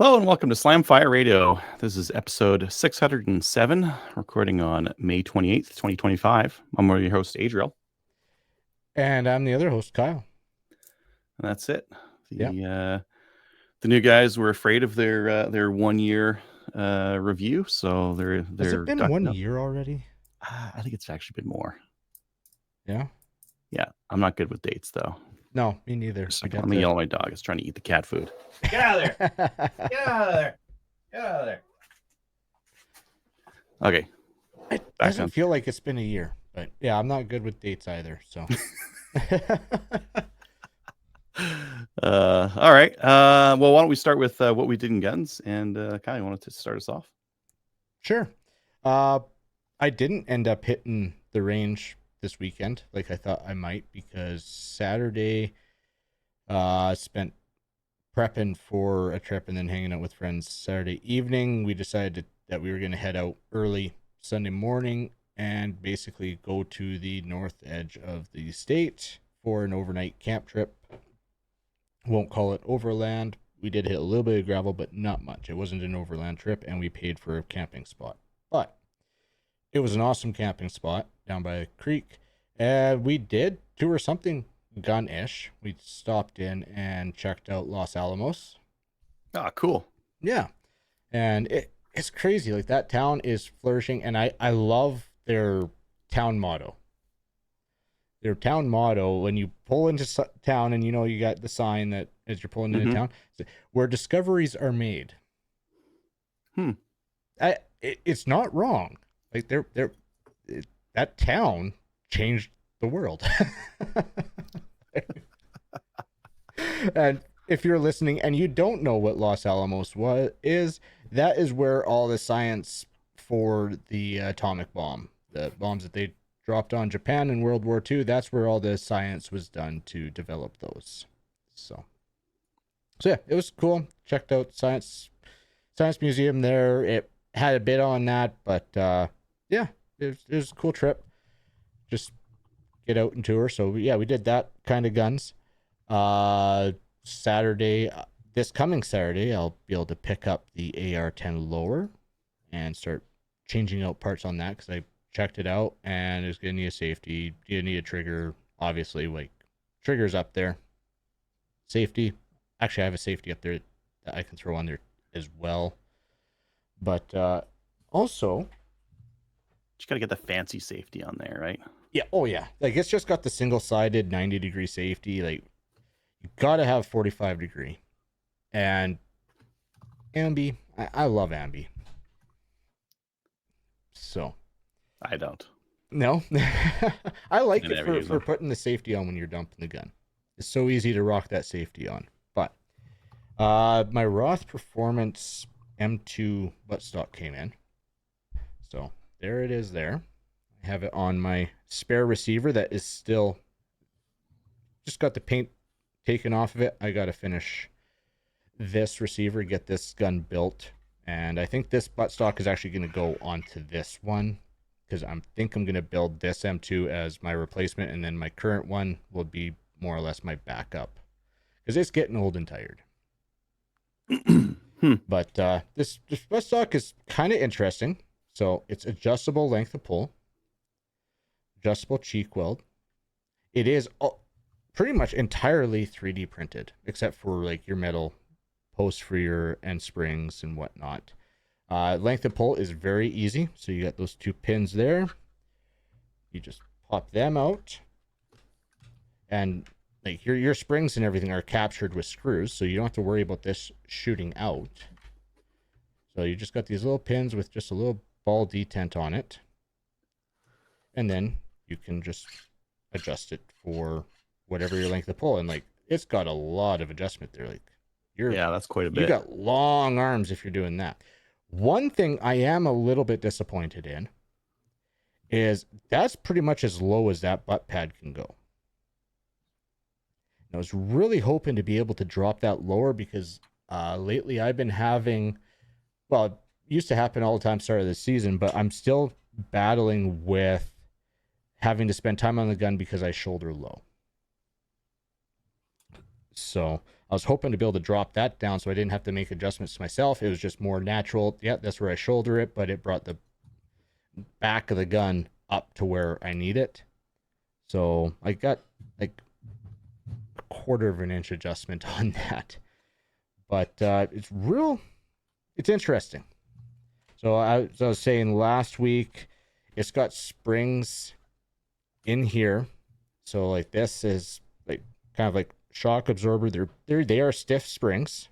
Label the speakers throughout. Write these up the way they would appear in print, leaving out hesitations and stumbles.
Speaker 1: Hello and welcome to Slam Fire Radio. This is episode 607, recording on May 28th, 2025. I'm one of your host, Adriel.
Speaker 2: And I'm the other host, Kyle.
Speaker 1: And that's it.
Speaker 2: Yeah.
Speaker 1: The new guys were afraid of their 1 year review, so they're
Speaker 2: Has it been
Speaker 1: ducking
Speaker 2: 1
Speaker 1: up.
Speaker 2: year already?
Speaker 1: I think it's actually been more.
Speaker 2: Yeah.
Speaker 1: Yeah, I'm not good with dates though.
Speaker 2: No, me neither.
Speaker 1: Let me yell at my dog. It's trying to eat the cat food. Get out of there! Get out of there! Get out of there! Okay.
Speaker 2: It doesn't feel like it's been a year, but yeah, I'm not good with dates either. So.
Speaker 1: All right. Well, why don't we start with what we did in guns? And Kyle, you wanted to start us off?
Speaker 2: Sure. I didn't end up hitting the range this weekend like I thought I might, because Saturday I spent prepping for a trip and then hanging out with friends. Saturday evening, we decided that we were going to head out early Sunday morning and basically go to the north edge of the state for an overnight camp trip. Won't call it overland. We did hit a little bit of gravel, but not much. It wasn't an overland trip, and we paid for a camping spot. But it was an awesome camping spot down by the creek. And we did tour something gun-ish. We stopped in and checked out Los Alamos.
Speaker 1: Ah, cool.
Speaker 2: Yeah. And it's crazy. Like, that town is flourishing, and I love their town motto. Their town motto, when you pull into town and you got the sign that as you're pulling into town, where discoveries are made. It's not wrong. Like, that town changed the world. And if you're listening and you don't know what Los Alamos is, that is where all the science for the atomic bomb, the bombs that they dropped on Japan in World War II, that's where all the science was done to develop those. So yeah, it was cool. Checked out science museum there. It had a bit on that, but yeah, it was a cool trip. Just get out and tour. So yeah, we did that kind of guns. Saturday, this coming Saturday, I'll be able to pick up the AR-10 lower and start changing out parts on that, because I checked it out and it's gonna need a safety. You need a trigger, obviously. Like, triggers up there. Safety. Actually, I have a safety up there that I can throw on there as well. But also,
Speaker 1: you gotta get the fancy safety on there, right?
Speaker 2: Yeah. Oh yeah. Like, it's just got the single-sided 90-degree safety. Like, you gotta have 45-degree. And ambi, I love ambi. So
Speaker 1: I don't.
Speaker 2: No. I like it for putting the safety on when you're dumping the gun. It's so easy to rock that safety on. But my Roth Performance M2 buttstock came in. So there it is there. I have it on my spare receiver that is still just got the paint taken off of it. I got to finish this receiver, get this gun built. And I think this buttstock is actually going to go onto this one, because I think I'm going to build this M2 as my replacement, and then my current one will be more or less my backup, because it's getting old and tired. But this buttstock is kind of interesting. So it's adjustable length of pull, adjustable cheek weld. It is pretty much entirely 3D printed, except for like your metal posts for your end springs and whatnot. Length of pull is very easy. So you got those two pins there. You just pop them out, and like your springs and everything are captured with screws, so you don't have to worry about this shooting out. So you just got these little pins with just a little ball detent on it, and then you can just adjust it for whatever your length of pull. And like, it's got a lot of adjustment there. Like,
Speaker 1: that's quite a bit.
Speaker 2: You got long arms if you're doing that. One thing I am a little bit disappointed in is that's pretty much as low as that butt pad can go. And I was really hoping to be able to drop that lower, because lately I've been having, well, it used to happen all the time start of the season, but I'm still battling with having to spend time on the gun because I shoulder low. So I was hoping to be able to drop that down so I didn't have to make adjustments to myself. It was just more natural. Yeah, that's where I shoulder it, but it brought the back of the gun up to where I need it. So I got like a quarter of an inch adjustment on that. But it's interesting. So I was saying last week, it's got springs in here. So like this is like kind of like shock absorber. They are stiff springs.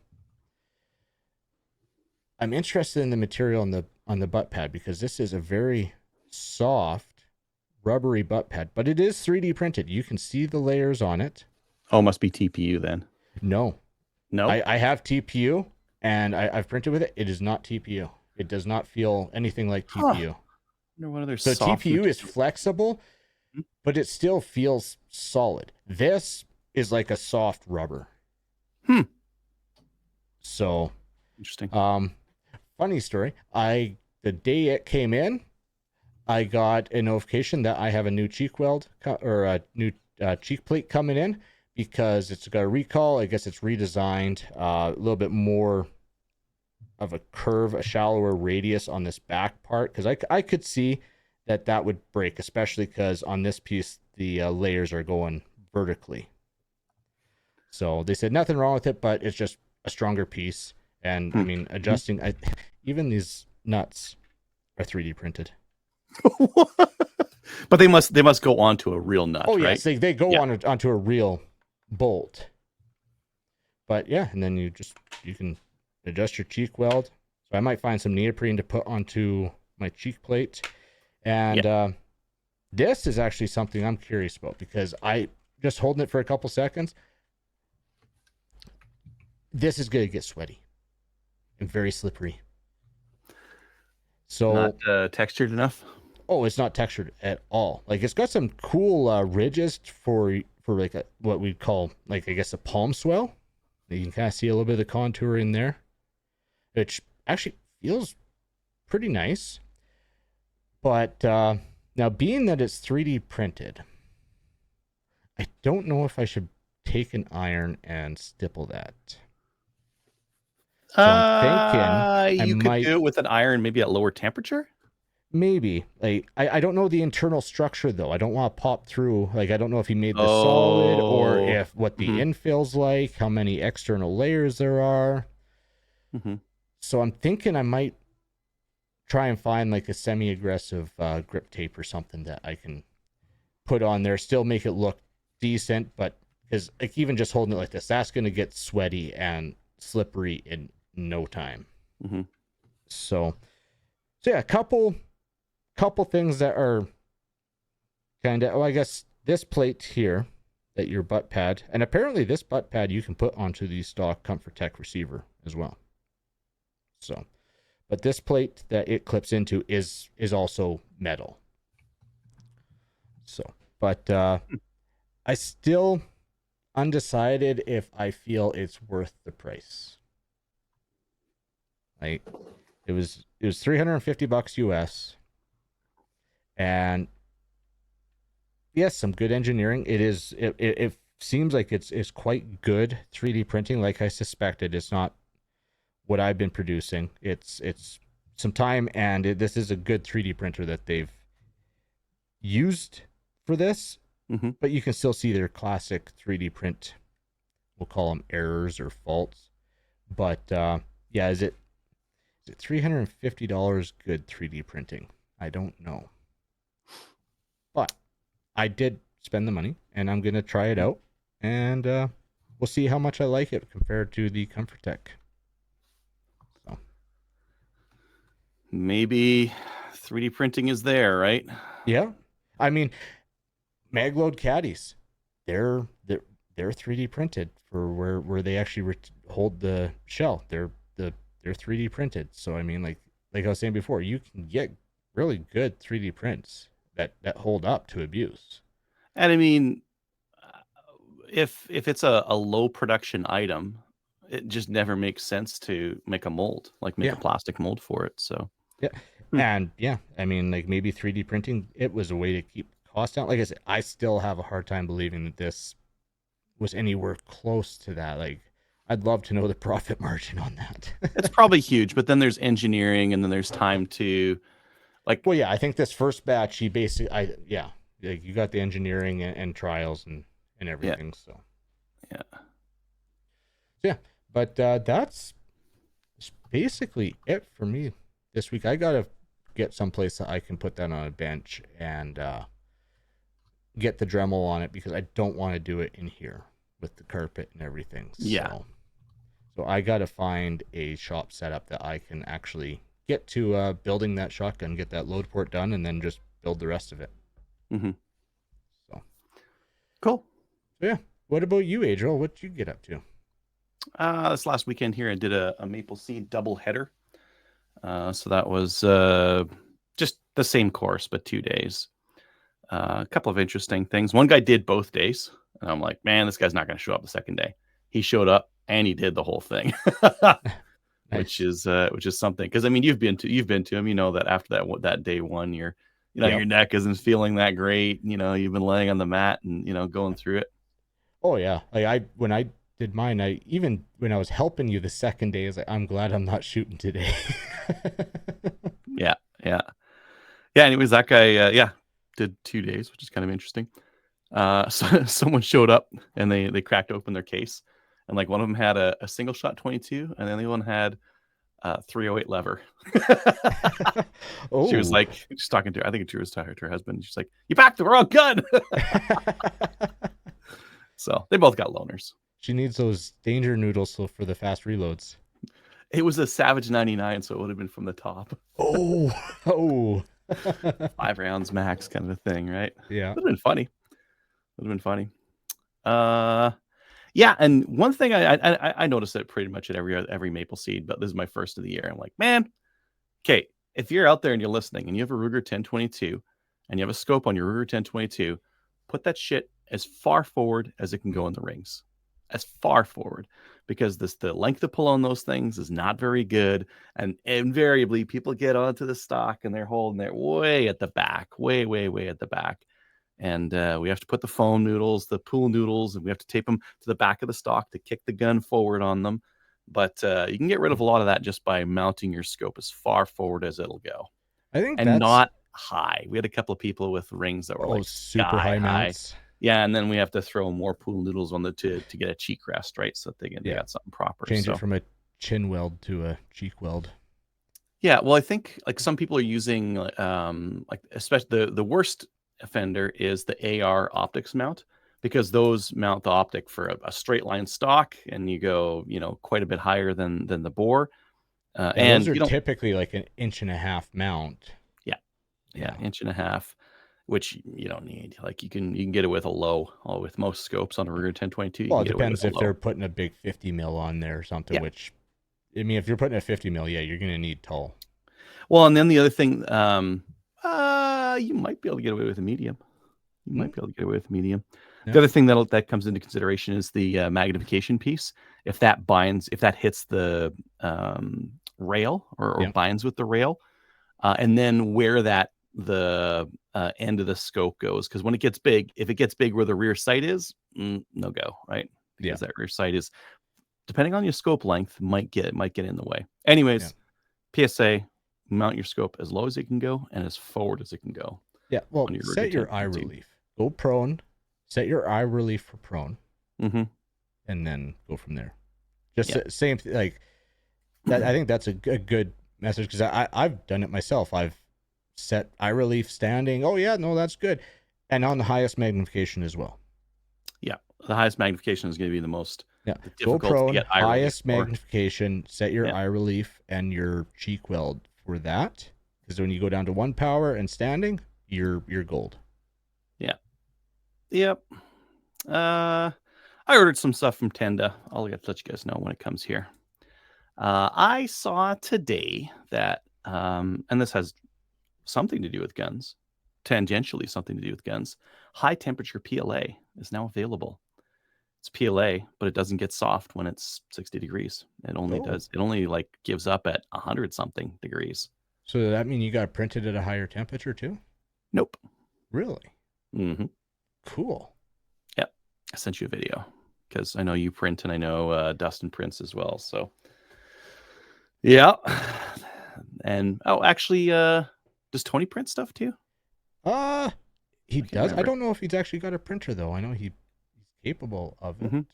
Speaker 2: I'm interested in the material on the butt pad because this is a very soft, rubbery butt pad, but it is 3D printed. You can see the layers on it.
Speaker 1: Oh, must be TPU then.
Speaker 2: No,
Speaker 1: No.
Speaker 2: I have TPU and I've printed with it. It is not TPU. It does not feel anything like TPU.
Speaker 1: Wonder what other
Speaker 2: So
Speaker 1: soft
Speaker 2: TPU is
Speaker 1: material-
Speaker 2: flexible, but it still feels solid. This is like a soft rubber.
Speaker 1: Hmm.
Speaker 2: So,
Speaker 1: Interesting.
Speaker 2: funny story. The day it came in, I got a notification that I have a new cheek weld or a new cheek plate coming in because it's got a recall. I guess it's redesigned, a little bit more of a curve, a shallower radius on this back part because I could see that would break, especially because on this piece the layers are going vertically. So they said nothing wrong with it, but it's just a stronger piece. And I mean, adjusting, even these nuts are 3D printed.
Speaker 1: But they must go onto a real nut,
Speaker 2: Oh
Speaker 1: right?
Speaker 2: yes, they go
Speaker 1: Yeah.
Speaker 2: onto a real bolt. But yeah, and then you can adjust your cheek weld. So I might find some neoprene to put onto my cheek plate. And this is actually something I'm curious about because I just holding it for a couple seconds. This is gonna get sweaty and very slippery. So
Speaker 1: Not textured enough.
Speaker 2: oh, it's not textured at all. Like it's got some cool ridges for like what we'd call like I guess a palm swell. You can kind of see a little bit of the contour in there, which actually feels pretty nice. But now, being that it's 3D printed, I don't know if I should take an iron and stipple that. So I'm thinking I
Speaker 1: You could
Speaker 2: might
Speaker 1: do it with an iron, maybe at lower temperature.
Speaker 2: maybe like I don't know the internal structure though. I don't want to pop through. Like I don't know if he made this solid or
Speaker 1: Oh.
Speaker 2: if what the
Speaker 1: Mhm.
Speaker 2: infill's like, how many external layers there are.
Speaker 1: Mm-hmm.
Speaker 2: So I'm thinking I might try and find like a semi-aggressive grip tape or something that I can put on there, still make it look decent, but because like even just holding it like this, that's gonna get sweaty and slippery in no time.
Speaker 1: Mm-hmm.
Speaker 2: So yeah, a couple things that are kind of, well, I guess this plate here that your butt pad, and apparently this butt pad you can put onto the stock Comfort Tech receiver as well. So, but this plate that it clips into is also metal. So, but I still undecided if I feel it's worth the price. Like it was $350 US, and yes, some good engineering. It seems like it's quite good 3D printing. Like I suspected, it's not what I've been producing. It's some time, and this is a good 3D printer that they've used for this.
Speaker 1: Mm-hmm.
Speaker 2: But you can still see their classic 3D print. We'll call them errors or faults. But yeah, is it $350 good 3D printing? I don't know. But I did spend the money, and I'm gonna try it out, and we'll see how much I like it compared to the Comfort Tech. So
Speaker 1: Maybe 3D printing is there, right?
Speaker 2: yeah, I mean, Magload caddies, they're 3D printed for where they actually hold the shell. They're 3D printed. So I mean, like I was saying before, you can get really good 3D prints that hold up to abuse.
Speaker 1: And I mean, if it's a low production item, it just never makes sense to make a mold, like make a
Speaker 2: Yeah,
Speaker 1: plastic mold for it. So
Speaker 2: yeah, and yeah, I mean, like maybe 3D printing it was a way to keep costs down. Like I said, I still have a hard time believing that this was anywhere close to that. Like I'd love to know the profit margin on that.
Speaker 1: It's probably huge, but then there's engineering, and then there's time to like
Speaker 2: Well, yeah, I think this first batch, he basically, yeah, like you got the engineering and trials and
Speaker 1: yeah,
Speaker 2: everything. So
Speaker 1: yeah.
Speaker 2: yeah, but that's basically it for me this week. I gotta get someplace that I can put that on a bench and get the Dremel on it because I don't want to do it in here with the carpet and everything.
Speaker 1: Yeah.
Speaker 2: So I gotta find a shop setup that I can actually get to building that shotgun, get that load port done, and then just build the rest of it.
Speaker 1: Hmm.
Speaker 2: So,
Speaker 1: Cool.
Speaker 2: so yeah. What about you, Adriel? What'd you get up to?
Speaker 1: This last weekend here, I did a maple seed double header. So that was just the same course, but 2 days. A couple of interesting things. One guy did both days, and I'm like, man, this guy's not going to show up the second day. He showed up and he did the whole thing, which
Speaker 2: Nice.
Speaker 1: is something. Because I mean, you've been to him. You know that after that day one, your
Speaker 2: Yep.
Speaker 1: neck isn't feeling that great. You've been laying on the mat and going through it.
Speaker 2: Oh yeah. Like when I did mine, I even when I was helping you the second day, I was like, I'm glad I'm not shooting today.
Speaker 1: Yeah, yeah, yeah. Anyways, that guy, yeah, did 2 days, which is kind of interesting. So someone showed up and they cracked open their case, and like one of them had a single shot 22, and then the other one had 308 lever. She was
Speaker 2: Oh.
Speaker 1: like, she's talking to her, I think she was talking to her husband. She's like, "You backed the wrong gun." So they both got loners.
Speaker 2: She needs those danger noodles for the fast reloads.
Speaker 1: It was a Savage 99, so it would have been from the top.
Speaker 2: Oh. Oh.
Speaker 1: 5 rounds max kind of a thing, right?
Speaker 2: Yeah.
Speaker 1: Would have been funny. Would have been funny. Yeah, and one thing I noticed it pretty much at every maple seed, but this is my first of the year. I'm like, man, okay, if you're out there and you're listening and you have a Ruger 1022 and you have a scope on your Ruger 1022, put that shit as far forward as it can go in the rings, as far forward, because the length of pull on those things is not very good, and invariably people get onto the stock and they're holding it way at the back, way way way at the back. And we have to put the foam noodles, the pool noodles, and we have to tape them to the back of the stock to kick the gun forward on them. But you can get rid of a lot of that just by mounting your scope as far forward as it'll go,
Speaker 2: I think
Speaker 1: and
Speaker 2: that's
Speaker 1: not high. We had a couple of people with rings that were like
Speaker 2: super
Speaker 1: sky
Speaker 2: high
Speaker 1: high.
Speaker 2: mounts.
Speaker 1: Yeah, and then we have to throw more pool noodles on to get a cheek rest, right? So that they
Speaker 2: Yeah.
Speaker 1: got something proper.
Speaker 2: Change
Speaker 1: So
Speaker 2: it from a chin weld to a cheek weld.
Speaker 1: yeah, well, I think like some people are using like especially the worst offender is the AR optics mount, because those mount the optic for a straight line stock, and you go quite a bit higher than the bore,
Speaker 2: Yeah, those
Speaker 1: and
Speaker 2: are
Speaker 1: you don't.
Speaker 2: typically like an inch and a half mount.
Speaker 1: Yeah, yeah,
Speaker 2: Yeah.
Speaker 1: inch and a half, which you don't need. Like you can get it with a low. Oh, with most scopes on a Ruger 1022, you
Speaker 2: Well,
Speaker 1: can
Speaker 2: it
Speaker 1: get away with
Speaker 2: depends
Speaker 1: a
Speaker 2: if they're
Speaker 1: low.
Speaker 2: putting a big 50 mil on there or something,
Speaker 1: Yeah.
Speaker 2: which, I mean, if you're putting a 50 mil, yeah, you're going to need tall.
Speaker 1: Well, and then the other thing, you might be able to get away with a medium. You
Speaker 2: Hmm?
Speaker 1: might be able to get away with medium.
Speaker 2: Yeah.
Speaker 1: The other thing that comes into consideration is the magnification piece. If that hits the rail or
Speaker 2: Yeah.
Speaker 1: binds with the rail, and then where the end of the scope goes, because when it gets big, if it gets big where the rear sight is, no go, right?
Speaker 2: Yeah.
Speaker 1: Because that rear sight is, depending on your scope length, might get in the way.
Speaker 2: Yeah.
Speaker 1: Anyways, PSA: mount your scope as low as it can go and as forward as it can go
Speaker 2: Yeah. Well,
Speaker 1: on your Ruger
Speaker 2: set your eye
Speaker 1: 1022.
Speaker 2: relief. Go prone. Set your eye relief for prone,
Speaker 1: Mm-hmm.
Speaker 2: and then go from there. Just
Speaker 1: Yeah.
Speaker 2: same like that. I think that's a good message because I've done it myself. I've set eye relief standing. Oh yeah, no, that's good, and on the highest magnification as well.
Speaker 1: Yeah, the highest magnification is going to be the most
Speaker 2: Yeah, go
Speaker 1: difficult to
Speaker 2: prone,
Speaker 1: get eye relief
Speaker 2: highest
Speaker 1: for.
Speaker 2: magnification. Set your
Speaker 1: Yeah,
Speaker 2: eye relief and your cheek weld for that, because when you go down to one power and standing, you're gold.
Speaker 1: yeah, yep. I ordered some stuff from Tenda. I'll let you guys know when it comes here. I saw today that, and this has something to do with guns, tangentially something to do with guns. High temperature PLA is now available. It's PLA, but it doesn't get soft when it's 60 degrees. It only
Speaker 2: Oh,
Speaker 1: does. It only like gives up at 100 something degrees.
Speaker 2: so does that mean you got printed at a higher temperature too?
Speaker 1: Nope.
Speaker 2: Really
Speaker 1: Mm-hmm.
Speaker 2: cool.
Speaker 1: Yep. I sent you a video. because I know you print and I know Dustin prints as well. So yeah. And actually, does Tony print stuff too?
Speaker 2: He does.
Speaker 1: Remember.
Speaker 2: I don't know if he's actually got a printer though. I know he's capable of it.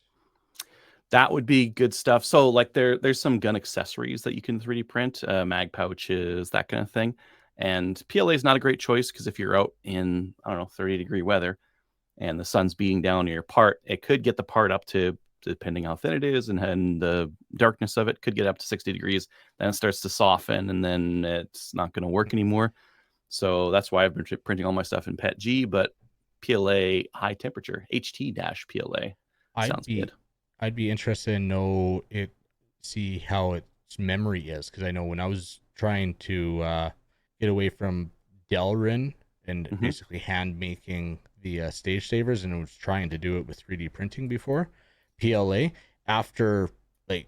Speaker 1: That would be good stuff. So like there's some gun accessories that you can 3D print, mag pouches, that kind of thing. And PLA is not a great choice because if you're out in, I don't know, 30-degree weather and the sun's beating down on your part, it could get the part up to, depending how thin it is and the darkness of it, could get up to 60 degrees. Then it starts to soften and then it's not going to work anymore. So that's why I've been printing all my stuff in PETG, but PLA high temperature, HT-PLA sounds good.
Speaker 2: I'd be interested in see how its memory is, because I know when I was trying to get away from Delrin and basically hand making the stage savers, and I was trying to do it with 3D printing before, PLA, after like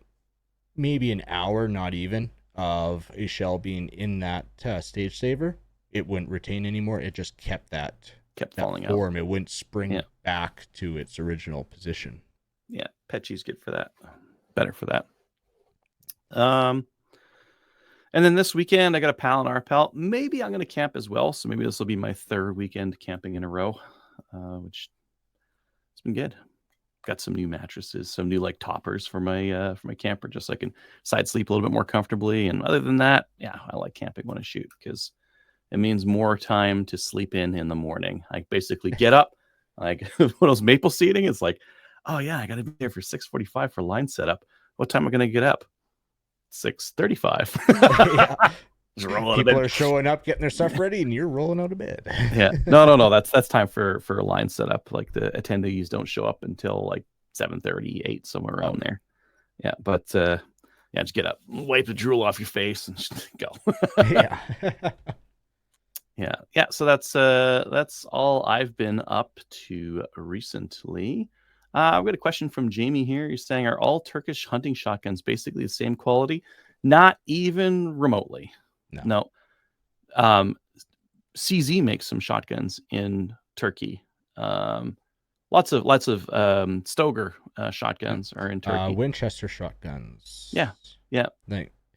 Speaker 2: maybe an hour, not even, of a shell being in that stage saver, it wouldn't retain anymore. It just kept that
Speaker 1: falling
Speaker 2: form.
Speaker 1: out.
Speaker 2: It wouldn't spring back to its original position.
Speaker 1: Yeah, PETG's good for that. Better for that. And then this weekend, I got a pal and our pal. Maybe I'm going to camp as well. So maybe this will be my third weekend camping in a row, which it's been good. Got some new mattresses, some new like toppers for my camper, just so I can side sleep a little bit more comfortably. And other than that, yeah, I like camping when I shoot because it means more time to sleep in the morning. I basically get up, like when I was maple seeding, it's like, oh yeah, I got to be there for 6:45 for line setup. What time am I going to get up? 6:35.
Speaker 2: People are showing up, getting their stuff ready, and you're rolling out of bed.
Speaker 1: Yeah, no. That's time for a line setup. Like the attendees don't show up until like 7:30, 8, somewhere around there. Yeah, but just get up, wipe the drool off your face, and just go. Yeah. So that's all I've been up to recently. I've got a question from Jamie here. He's saying, are all Turkish hunting shotguns basically the same quality? Not even remotely. No. CZ makes some shotguns in Turkey. Lots of Stoger shotguns are in Turkey.
Speaker 2: Winchester shotguns.
Speaker 1: Yeah.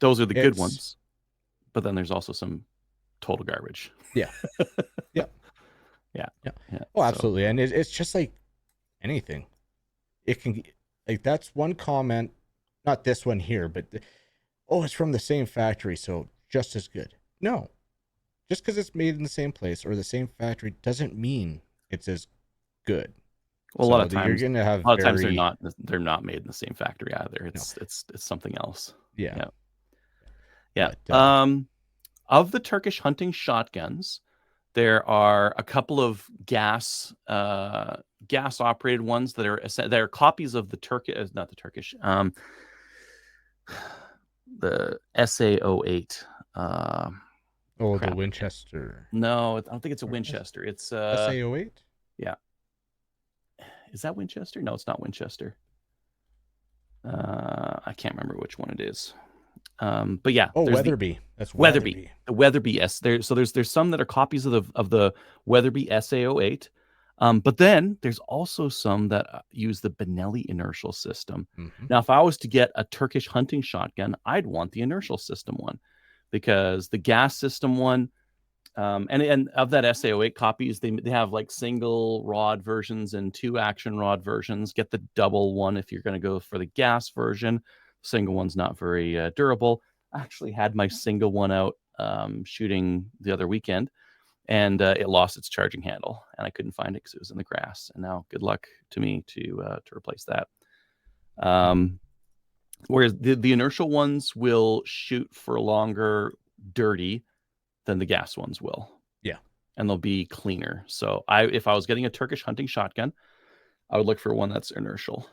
Speaker 1: Those are the good ones. But then there's also some total garbage.
Speaker 2: Yeah. Oh, absolutely. And it's just like anything. It can, like, that's one comment, not this one here, but it's from the same factory, so just as good. No, just because it's made in the same place or the same factory doesn't mean it's as good.
Speaker 1: Well, a lot of times you're gonna have times they're not made in the same factory either. It's something else. Yeah. But, of the Turkish hunting shotguns, there are a couple of gas operated ones that are copies of the the SA08.
Speaker 2: The Winchester.
Speaker 1: No, I don't think it's a Winchester. It's
Speaker 2: SA08.
Speaker 1: Yeah. Is that Winchester? No, it's not Winchester. I can't remember which one it is. But yeah.
Speaker 2: Weatherby. That's
Speaker 1: Weatherby. The Weatherby there's some that are copies of the Weatherby SA08. But then there's also some that use the Benelli inertial system. Now, if I was to get a Turkish hunting shotgun, I'd want the inertial system one, because the gas system one, and of that SA08 copies, they have like single rod versions and 2 action rod versions. Get the double one if you're going to go for the gas version. Single one's not very durable. I actually had my single one out shooting the other weekend, and it lost its charging handle, and I couldn't find it because it was in the grass. And now, good luck to me to replace that. Whereas the inertial ones will shoot for longer, dirty, than the gas ones will.
Speaker 2: Yeah,
Speaker 1: and they'll be cleaner. So if I was getting a Turkish hunting shotgun, I would look for one that's inertial.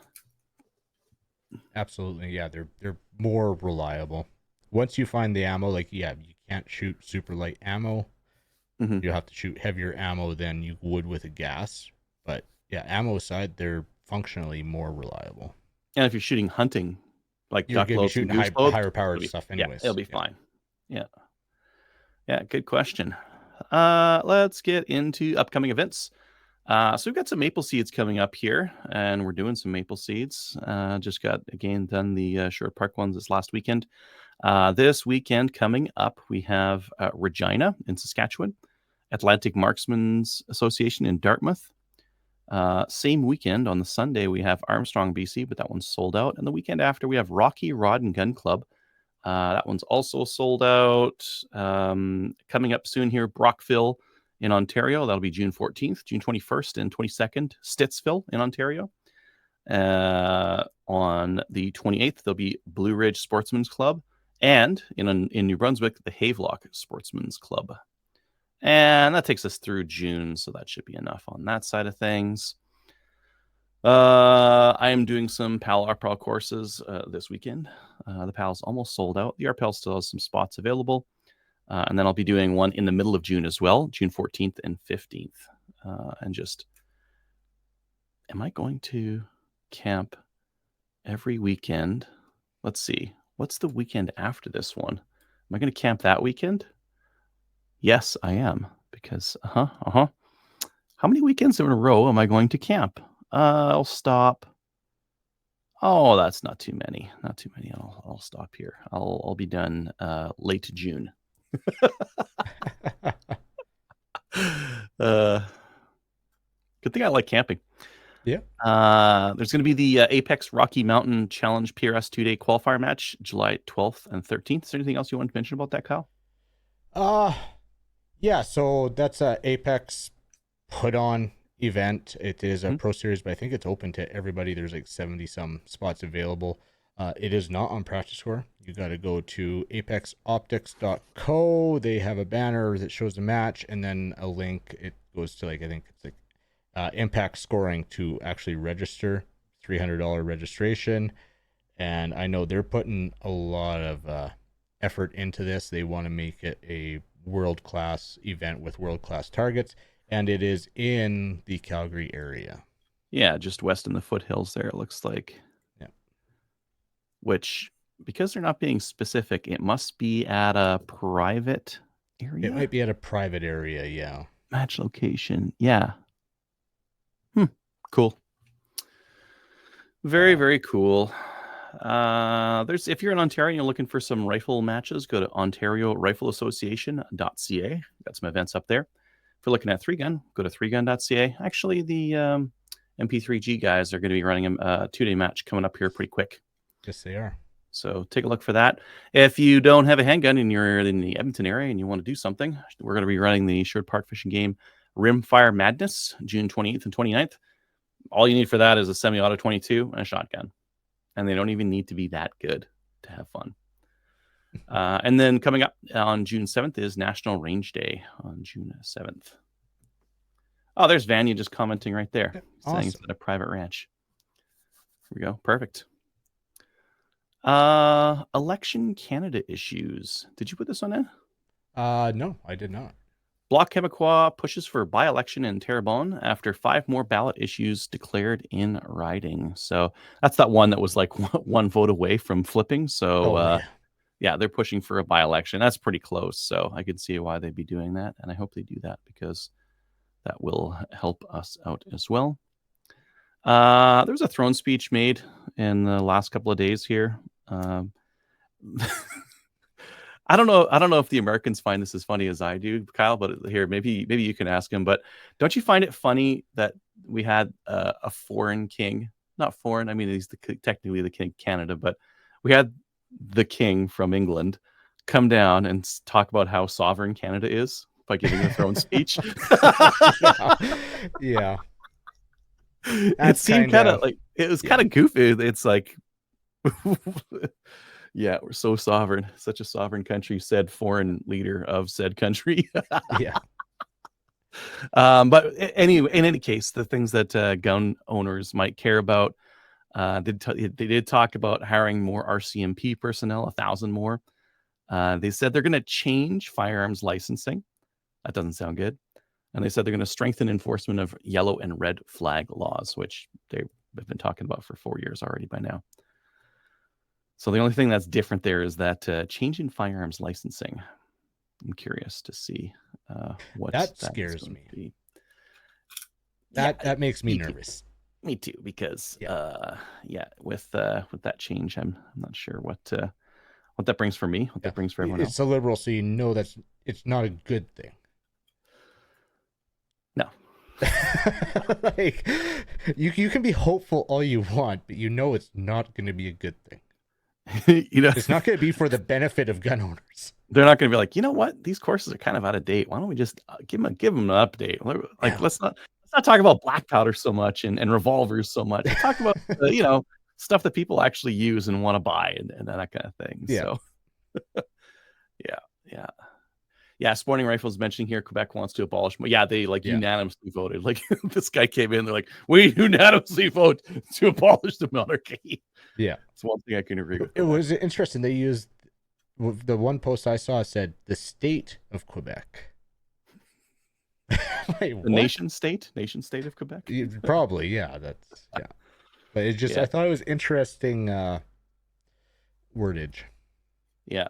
Speaker 2: Absolutely, yeah. They're more reliable. Once you find the ammo, you can't shoot super light ammo. You have to shoot heavier ammo than you would with a gas. But yeah, ammo aside, they're functionally more reliable.
Speaker 1: And if you're shooting hunting, like
Speaker 2: you're going to be shooting higher powered stuff anyways.
Speaker 1: It'll be fine. Yeah, good question. Let's get into upcoming events. So we've got some maple seeds coming up here, and we're doing some maple seeds. Just got, again, done the Sherwood Park ones this last weekend. This weekend coming up, we have Regina in Saskatchewan, Atlantic Marksmen's Association in Dartmouth. Same weekend on the Sunday, we have Armstrong, BC, but that one's sold out. And the weekend after, we have Rocky Rod and Gun Club. That one's also sold out. Coming up soon here, Brockville in Ontario. That'll be June 14th, June 21st, and 22nd. Stittsville in Ontario. On the 28th, there'll be Blue Ridge Sportsman's Club. And in New Brunswick, the Havelock Sportsman's Club. And that takes us through June, so that should be enough on that side of things. I am doing some PAL RPAL courses this weekend. The PAL's almost sold out. The RPAL still has some spots available. And then I'll be doing one in the middle of June as well, June 14th and 15th. And just, am I going to camp every weekend? Let's see. What's the weekend after this one? Am I going to camp that weekend? Yes, I am. Because, how many weekends in a row am I going to camp? I'll stop. Oh, that's not too many. Not too many. I'll stop here. I'll be done late June. Good thing I like camping.
Speaker 2: Yeah.
Speaker 1: There's going to be the Apex Rocky Mountain Challenge PRS 2-day qualifier match, July 12th and 13th. Is there anything else you want to mention about that, Kyle?
Speaker 2: Yeah. So that's a Apex put on event. It is a pro series, but I think it's open to everybody. There's like 70 some spots available. It is not on Practice Score. You got to go to apexoptics.co. They have a banner that shows the match and then a link. It goes to like, I think it's like impact scoring to actually register, $300 registration. And I know they're putting a lot of effort into this. They want to make it a world-class event with world-class targets. And it is in the Calgary area.
Speaker 1: Yeah, just west in the foothills there, it looks like.
Speaker 2: Yeah.
Speaker 1: Which, because they're not being specific, it must be at a private area?
Speaker 2: It might be at a private area, yeah.
Speaker 1: Match location, yeah. Cool. Very, very cool. If you're in Ontario and you're looking for some rifle matches, go to ontarioRifleAssociation.ca. Got some events up there. If you're looking at 3Gun, go to 3gun.ca. Actually, the MP3G guys are going to be running a 2-day match coming up here pretty quick.
Speaker 2: Yes, they are.
Speaker 1: So take a look for that. If you don't have a handgun and you're in the Edmonton area and you want to do something, we're going to be running the Sherwood Park fishing game Rimfire Madness, June 28th and 29th. All you need for that is a semi-auto 22 and a shotgun. And they don't even need to be that good to have fun. And then coming up on June 7th is National Range Day on June 7th. Oh, there's Vanya just commenting right there.
Speaker 2: Awesome.
Speaker 1: Saying it's at a private ranch. Here we go. Perfect. Election Canada issues. Did you put this on in?
Speaker 2: No, I did not.
Speaker 1: Bloc Québécois pushes for by-election in Terrebonne after 5 more ballot issues declared in riding. So that's that one that was like one vote away from flipping. So yeah, they're pushing for a by-election. That's pretty close. So I could see why they'd be doing that. And I hope they do that because that will help us out as well. There was a throne speech made in the last couple of days here. I don't know if the Americans find this as funny as I do, Kyle, but here, maybe you can ask him. But don't you find it funny that we had a foreign king? Not foreign. I mean, he's technically the king of Canada, but we had the king from England come down and talk about how sovereign Canada is by giving a throne speech.
Speaker 2: Yeah.
Speaker 1: It seemed kind of like it was kind of goofy. It's like, yeah, we're so sovereign, such a sovereign country, said foreign leader of said country.
Speaker 2: Yeah.
Speaker 1: But anyway, in any case, the things that gun owners might care about, they did talk about hiring more RCMP personnel, 1,000 more. They said they're going to change firearms licensing. That doesn't sound good. And they said they're going to strengthen enforcement of yellow and red flag laws, which they've been talking about for 4 years already by now. So the only thing that's different there is that change in firearms licensing. I'm curious to see what
Speaker 2: that scares me.
Speaker 1: Be. Yeah,
Speaker 2: That makes me
Speaker 1: me too.
Speaker 2: nervous.
Speaker 1: Me too, because
Speaker 2: Yeah.
Speaker 1: with that change, I'm not sure what that brings for me, what
Speaker 2: Yeah.
Speaker 1: that brings for everyone
Speaker 2: It's
Speaker 1: else.
Speaker 2: a liberal, so you know it's not a good thing.
Speaker 1: No.
Speaker 2: Like you can be hopeful all you want, but you know it's not going to be a good thing.
Speaker 1: You know,
Speaker 2: It's not going to be for the benefit of gun owners.
Speaker 1: they're not going to be like, you know what, these courses are kind of out of date. Why don't we just give them an update? Like,
Speaker 2: Yeah.
Speaker 1: let's not talk about black powder so much and revolvers so much. Let's talk about stuff that people actually use and want to buy and that kind of thing.
Speaker 2: Yeah.
Speaker 1: So yeah, yeah. Yeah, sporting rifles mentioning here. Quebec wants to abolish. Yeah, they
Speaker 2: Yeah.
Speaker 1: unanimously voted. Like this guy came in, they're like, we unanimously vote to abolish the monarchy.
Speaker 2: Yeah.
Speaker 1: It's one thing I can agree with.
Speaker 2: It was interesting. They used the one post I saw said the state of Quebec. Wait,
Speaker 1: The nation state of Quebec.
Speaker 2: Probably, yeah. That's yeah. But it just
Speaker 1: Yeah.
Speaker 2: I thought it was interesting wordage.
Speaker 1: Yeah.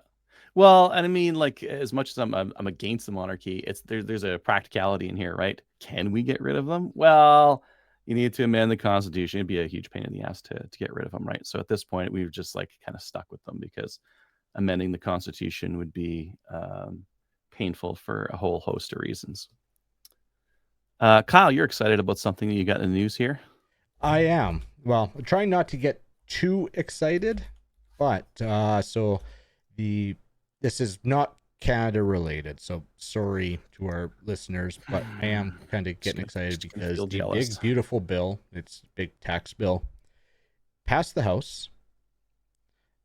Speaker 1: Well, and I mean, like, as much as I'm against the monarchy, there's a practicality in here, right? Can we get rid of them? Well, you need to amend the Constitution. It'd be a huge pain in the ass to get rid of them, right? So at this point, we've just like kind of stuck with them because amending the Constitution would be painful for a whole host of reasons. Kyle, you're excited about something that you got in the news here?
Speaker 2: I am. Well, I'm trying not to get too excited, but so this is not Canada related, so sorry to our listeners, but I am kind of getting excited because the big beautiful bill, it's a big tax bill, passed the House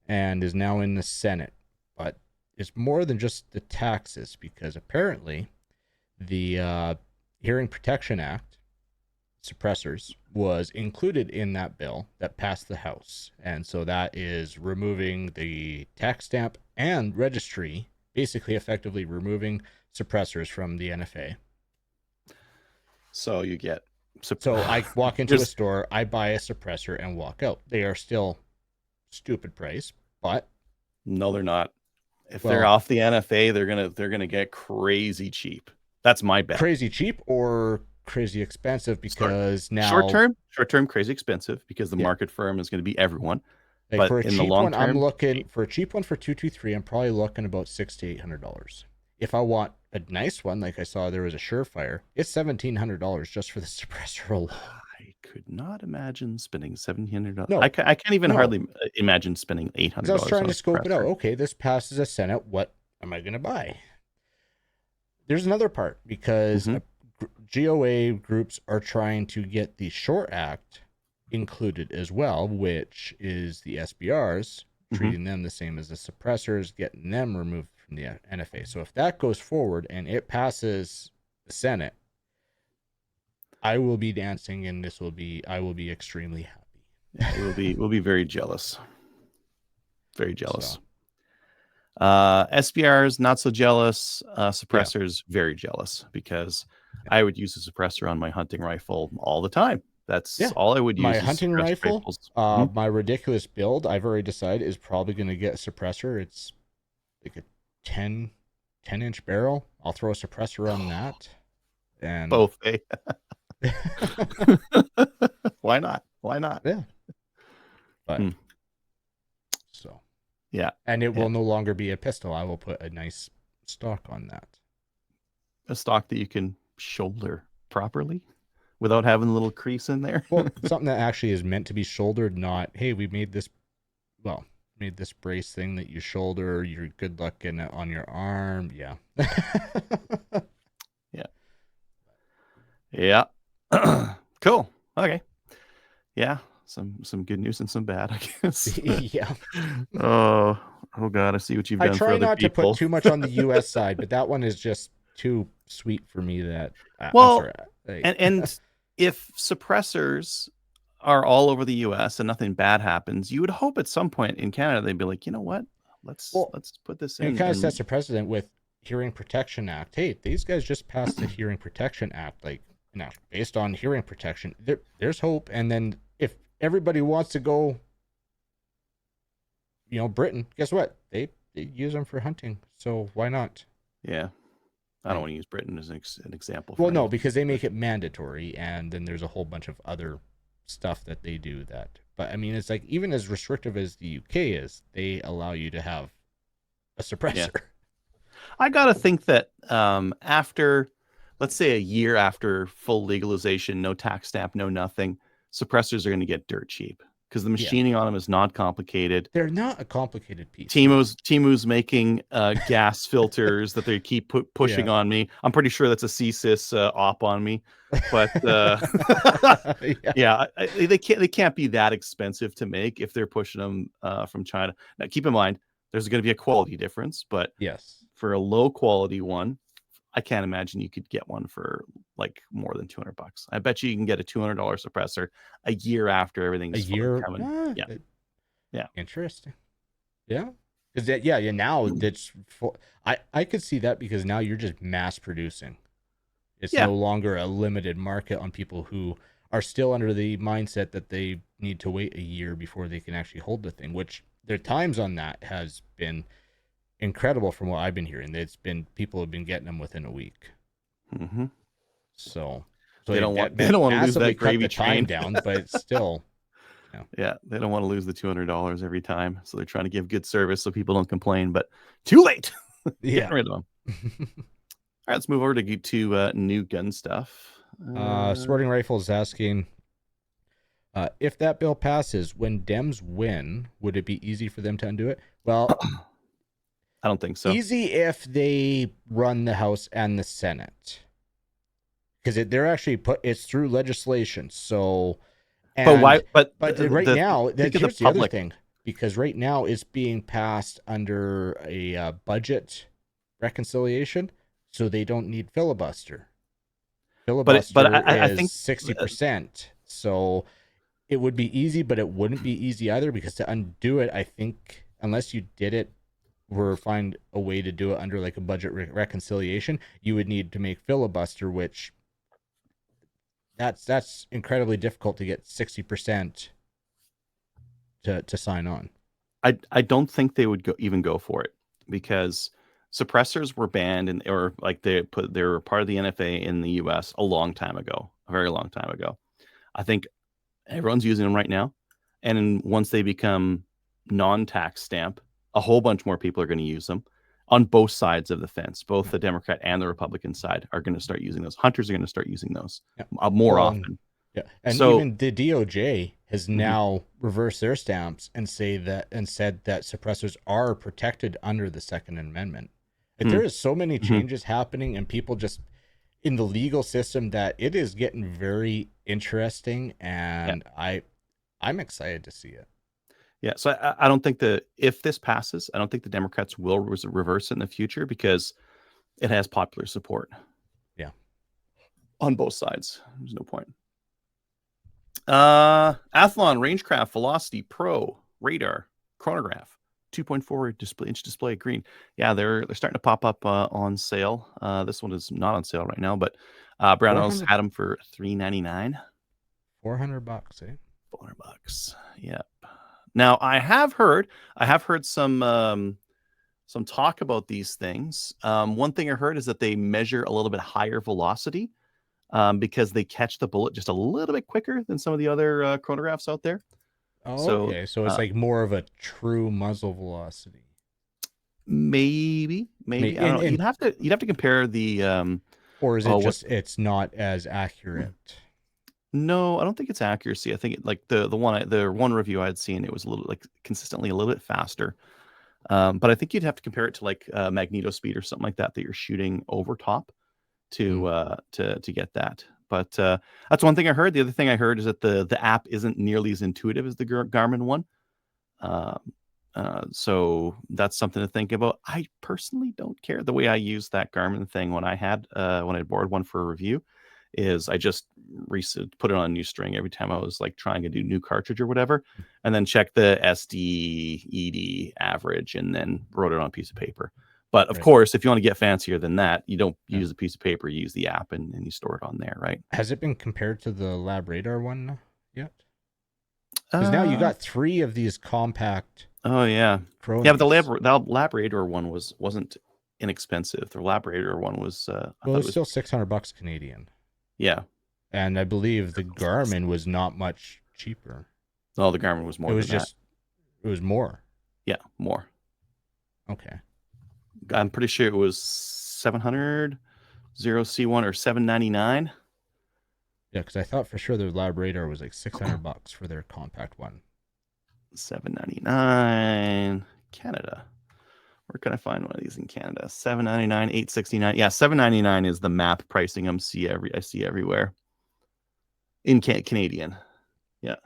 Speaker 2: and is now in the Senate. But it's more than just the taxes, because apparently the Hearing Protection Act suppressors was included in that bill that passed the House. And so that is removing the tax stamp and registry, basically effectively removing suppressors from the NFA.
Speaker 1: So you get
Speaker 2: so I walk into a store, I buy a suppressor and walk out. They are still stupid price, but
Speaker 1: no, they're not. If they're off the NFA, they're gonna get crazy cheap. That's my bet.
Speaker 2: Crazy cheap or crazy expensive, because now
Speaker 1: short term crazy expensive because the market firm is going to be everyone.
Speaker 2: Like,
Speaker 1: but
Speaker 2: for a
Speaker 1: in
Speaker 2: cheap
Speaker 1: the long
Speaker 2: one,
Speaker 1: term,
Speaker 2: I'm looking for a cheap one for 223. I'm probably looking about $600 to $800. If I want a nice one, like I saw there was a Surefire, it's $1,700 just for the suppressor alone.
Speaker 1: I could not imagine spending $1,700.
Speaker 2: No,
Speaker 1: I can't even hardly imagine spending $800.
Speaker 2: I was trying to scope it out. Okay, this passes a Senate. What am I going to buy? There's another part, because GOA groups are trying to get the Short Act included as well, which is the SBRs, treating them the same as the suppressors, getting them removed from the NFA. So if that goes forward and it passes the Senate, I will be dancing, and I will be extremely happy.
Speaker 1: Yeah, we'll be very jealous. Very jealous. SBRs not so jealous. Suppressors very jealous, because I would use a suppressor on my hunting rifle all the time. That's all I would use.
Speaker 2: My hunting rifle, my ridiculous build, I've already decided, is probably going to get a suppressor. It's like a 10-inch barrel. I'll throw a suppressor on that. And
Speaker 1: both, eh? Why not?
Speaker 2: Yeah. But so
Speaker 1: yeah,
Speaker 2: and it will no longer be a pistol. I will put a nice stock on that.
Speaker 1: A stock that you can shoulder properly without having a little crease in there.
Speaker 2: Well, something that actually is meant to be shouldered, not, hey, we made this brace thing that you shoulder. You're good luck getting it on your arm. Yeah.
Speaker 1: Yeah. Cool. Okay. Yeah. Some good news and some bad, I guess.
Speaker 2: Yeah.
Speaker 1: Oh God, I see what you've done for other people. I try not
Speaker 2: to put too much on the U.S. side, but that one is just too sweet for me. That
Speaker 1: and if suppressors are all over the U.S. and nothing bad happens, you would hope at some point in Canada they'd be like, you know what, let's put this in.
Speaker 2: It kind of sets a precedent with Hearing Protection Act. Hey, these guys just passed the Hearing Protection Act. Like, now, based on hearing protection, there's hope. And then if everybody wants to go, Britain, guess what? They use them for hunting. So why not?
Speaker 1: Yeah. I don't
Speaker 2: Right.
Speaker 1: want to use Britain as an example for
Speaker 2: Well, no,
Speaker 1: anything.
Speaker 2: because they make it mandatory, and then there's a whole bunch of other stuff that they do that. But I mean, it's like even as restrictive as the UK is, they allow you to have a
Speaker 1: Yeah.
Speaker 2: suppressor.
Speaker 1: I gotta think that after, let's say, a year after full legalization, no tax stamp, no nothing, suppressors are going to get dirt cheap because the
Speaker 2: Yeah,
Speaker 1: machining on them is not complicated.
Speaker 2: they're not a complicated piece.
Speaker 1: Timu's making gas filters that they keep pushing
Speaker 2: Yeah.
Speaker 1: on me. I'm pretty sure that's a CSIS op on me, but
Speaker 2: Yeah.
Speaker 1: yeah, they can't be that expensive to make if they're pushing them from China. Now, keep in mind, there's going to be a quality difference, but
Speaker 2: Yes.
Speaker 1: for a low quality one, I can't imagine you could get one for like more than $200. I bet you can get a $200 suppressor a year after
Speaker 2: A
Speaker 1: everything's
Speaker 2: year.
Speaker 1: coming. Yeah, yeah,
Speaker 2: Interesting. Yeah. Because yeah. Now that's I could see that because now you're just mass producing. It's
Speaker 1: yeah.
Speaker 2: no longer a limited market on people who are still under the mindset that they need to wait a year before they can actually hold the thing, which their times on that has been incredible from what I've been hearing. It's been people have been getting them within a week.
Speaker 1: Hmm.
Speaker 2: So
Speaker 1: They don't
Speaker 2: that
Speaker 1: want they don't want to lose
Speaker 2: massively
Speaker 1: that
Speaker 2: cut
Speaker 1: gravy
Speaker 2: the time
Speaker 1: train.
Speaker 2: down, but it's still
Speaker 1: Yeah, they don't want to lose the $200 every time, so they're trying to give good service so people don't complain. But too late,
Speaker 2: yeah.
Speaker 1: getting rid of them. All right, let's move over to new gun stuff.
Speaker 2: Sporting Rifles asking if that bill passes, when Dems win, would it be easy for them to undo it? Well,
Speaker 1: I don't think so.
Speaker 2: easy if they run the House and the Senate, because they're actually it's through legislation. So,
Speaker 1: But why?
Speaker 2: and
Speaker 1: But
Speaker 2: but right now,
Speaker 1: think of the
Speaker 2: here's the other
Speaker 1: public.
Speaker 2: thing, because right now it's being passed under a budget reconciliation, so they don't need filibuster.
Speaker 1: But
Speaker 2: Filibuster
Speaker 1: I
Speaker 2: is
Speaker 1: think
Speaker 2: 60%. So it would be easy, but it wouldn't be easy either because to undo it, I think unless you did it or find a way to do it under like a budget reconciliation, you would need to make filibuster, which that's incredibly difficult to get 60% to sign on.
Speaker 1: I don't think they would even go for it because suppressors were banned and or like they were part of the NFA in the US a long time ago, a very long time ago. I think everyone's using them right now, and once they become non-tax stamp, a whole bunch more people are going to use them on both sides of the fence. Both
Speaker 2: Yeah.
Speaker 1: the Democrat and the Republican side are going to start using those. Hunters are going to start using those
Speaker 2: Yeah.
Speaker 1: more
Speaker 2: Well,
Speaker 1: often.
Speaker 2: yeah, and
Speaker 1: So
Speaker 2: even the DOJ has
Speaker 1: mhm,
Speaker 2: now reversed their stamps and said that suppressors are protected under the Second Amendment. Like there is so many
Speaker 1: mhm.
Speaker 2: changes happening, and people just in the legal system that it is getting very interesting,
Speaker 1: Yeah.
Speaker 2: and I'm excited to see it.
Speaker 1: Yeah, so I don't think if this passes, I don't think the Democrats will reverse it in the future because it has popular support
Speaker 2: Yeah.
Speaker 1: on both sides. There's no point. Athlon Rangecraft Velocity Pro Radar Chronograph 2.4 inch display green. Yeah, they're starting to pop up on sale. This one is not on sale right now, but Brownells
Speaker 2: 400
Speaker 1: had them for $399.
Speaker 2: $400, eh?
Speaker 1: $400. Yep. Now I have heard some talk about these things. One thing I heard is that they measure a little bit higher velocity because they catch the bullet just a little bit quicker than some of the other chronographs out there.
Speaker 2: Oh,
Speaker 1: So
Speaker 2: okay. So it's like more of a true muzzle velocity.
Speaker 1: maybe I don't know. You'd have to compare the
Speaker 2: Or is it
Speaker 1: oh what
Speaker 2: just it's not as accurate?
Speaker 1: no, I don't think it's accuracy. I think like the one review I had seen, it was a little like consistently a little bit faster. But I think you'd have to compare it to like magneto speed or something like that that you're shooting over top
Speaker 2: Mm.
Speaker 1: to get that. But that's one thing I heard. The other thing I heard is that the app isn't nearly as intuitive as the Garmin one. Um, so that's something to think about. I personally don't care. The way I use that Garmin thing when I borrowed one for a review is I just put it on a new string every time I was like trying to do new cartridge or whatever, and then check the SD ED average and then wrote it on a piece of paper. But of
Speaker 2: Right.
Speaker 1: course, if you want to get fancier than that, you don't
Speaker 2: Yeah.
Speaker 1: use a piece of paper, you use the app and you store it on there, right?
Speaker 2: Has it been compared to the Lab Radar one yet? Because now you
Speaker 1: Uh
Speaker 2: got 3 of these compact
Speaker 1: oh yeah. Yeah, but
Speaker 2: chronos.
Speaker 1: the Labrador one wasn't inexpensive. The Labrador one was I
Speaker 2: Well,
Speaker 1: thought it
Speaker 2: it's
Speaker 1: was
Speaker 2: still $600 Canadian,
Speaker 1: yeah.
Speaker 2: and I believe the Garmin was not much cheaper.
Speaker 1: Oh, the Garmin was
Speaker 2: It
Speaker 1: more
Speaker 2: was
Speaker 1: than that.
Speaker 2: just, it was more.
Speaker 1: Yeah, more.
Speaker 2: Okay.
Speaker 1: I'm pretty sure it was 700 0C1 or 799.
Speaker 2: Yeah, because I thought for sure the Labrador was like $600 for their compact one.
Speaker 1: 799 Canada. Where can I find one of these in Canada? 799, 869. Yeah, 799 is the map pricing I see everywhere in Canadian. Yeah.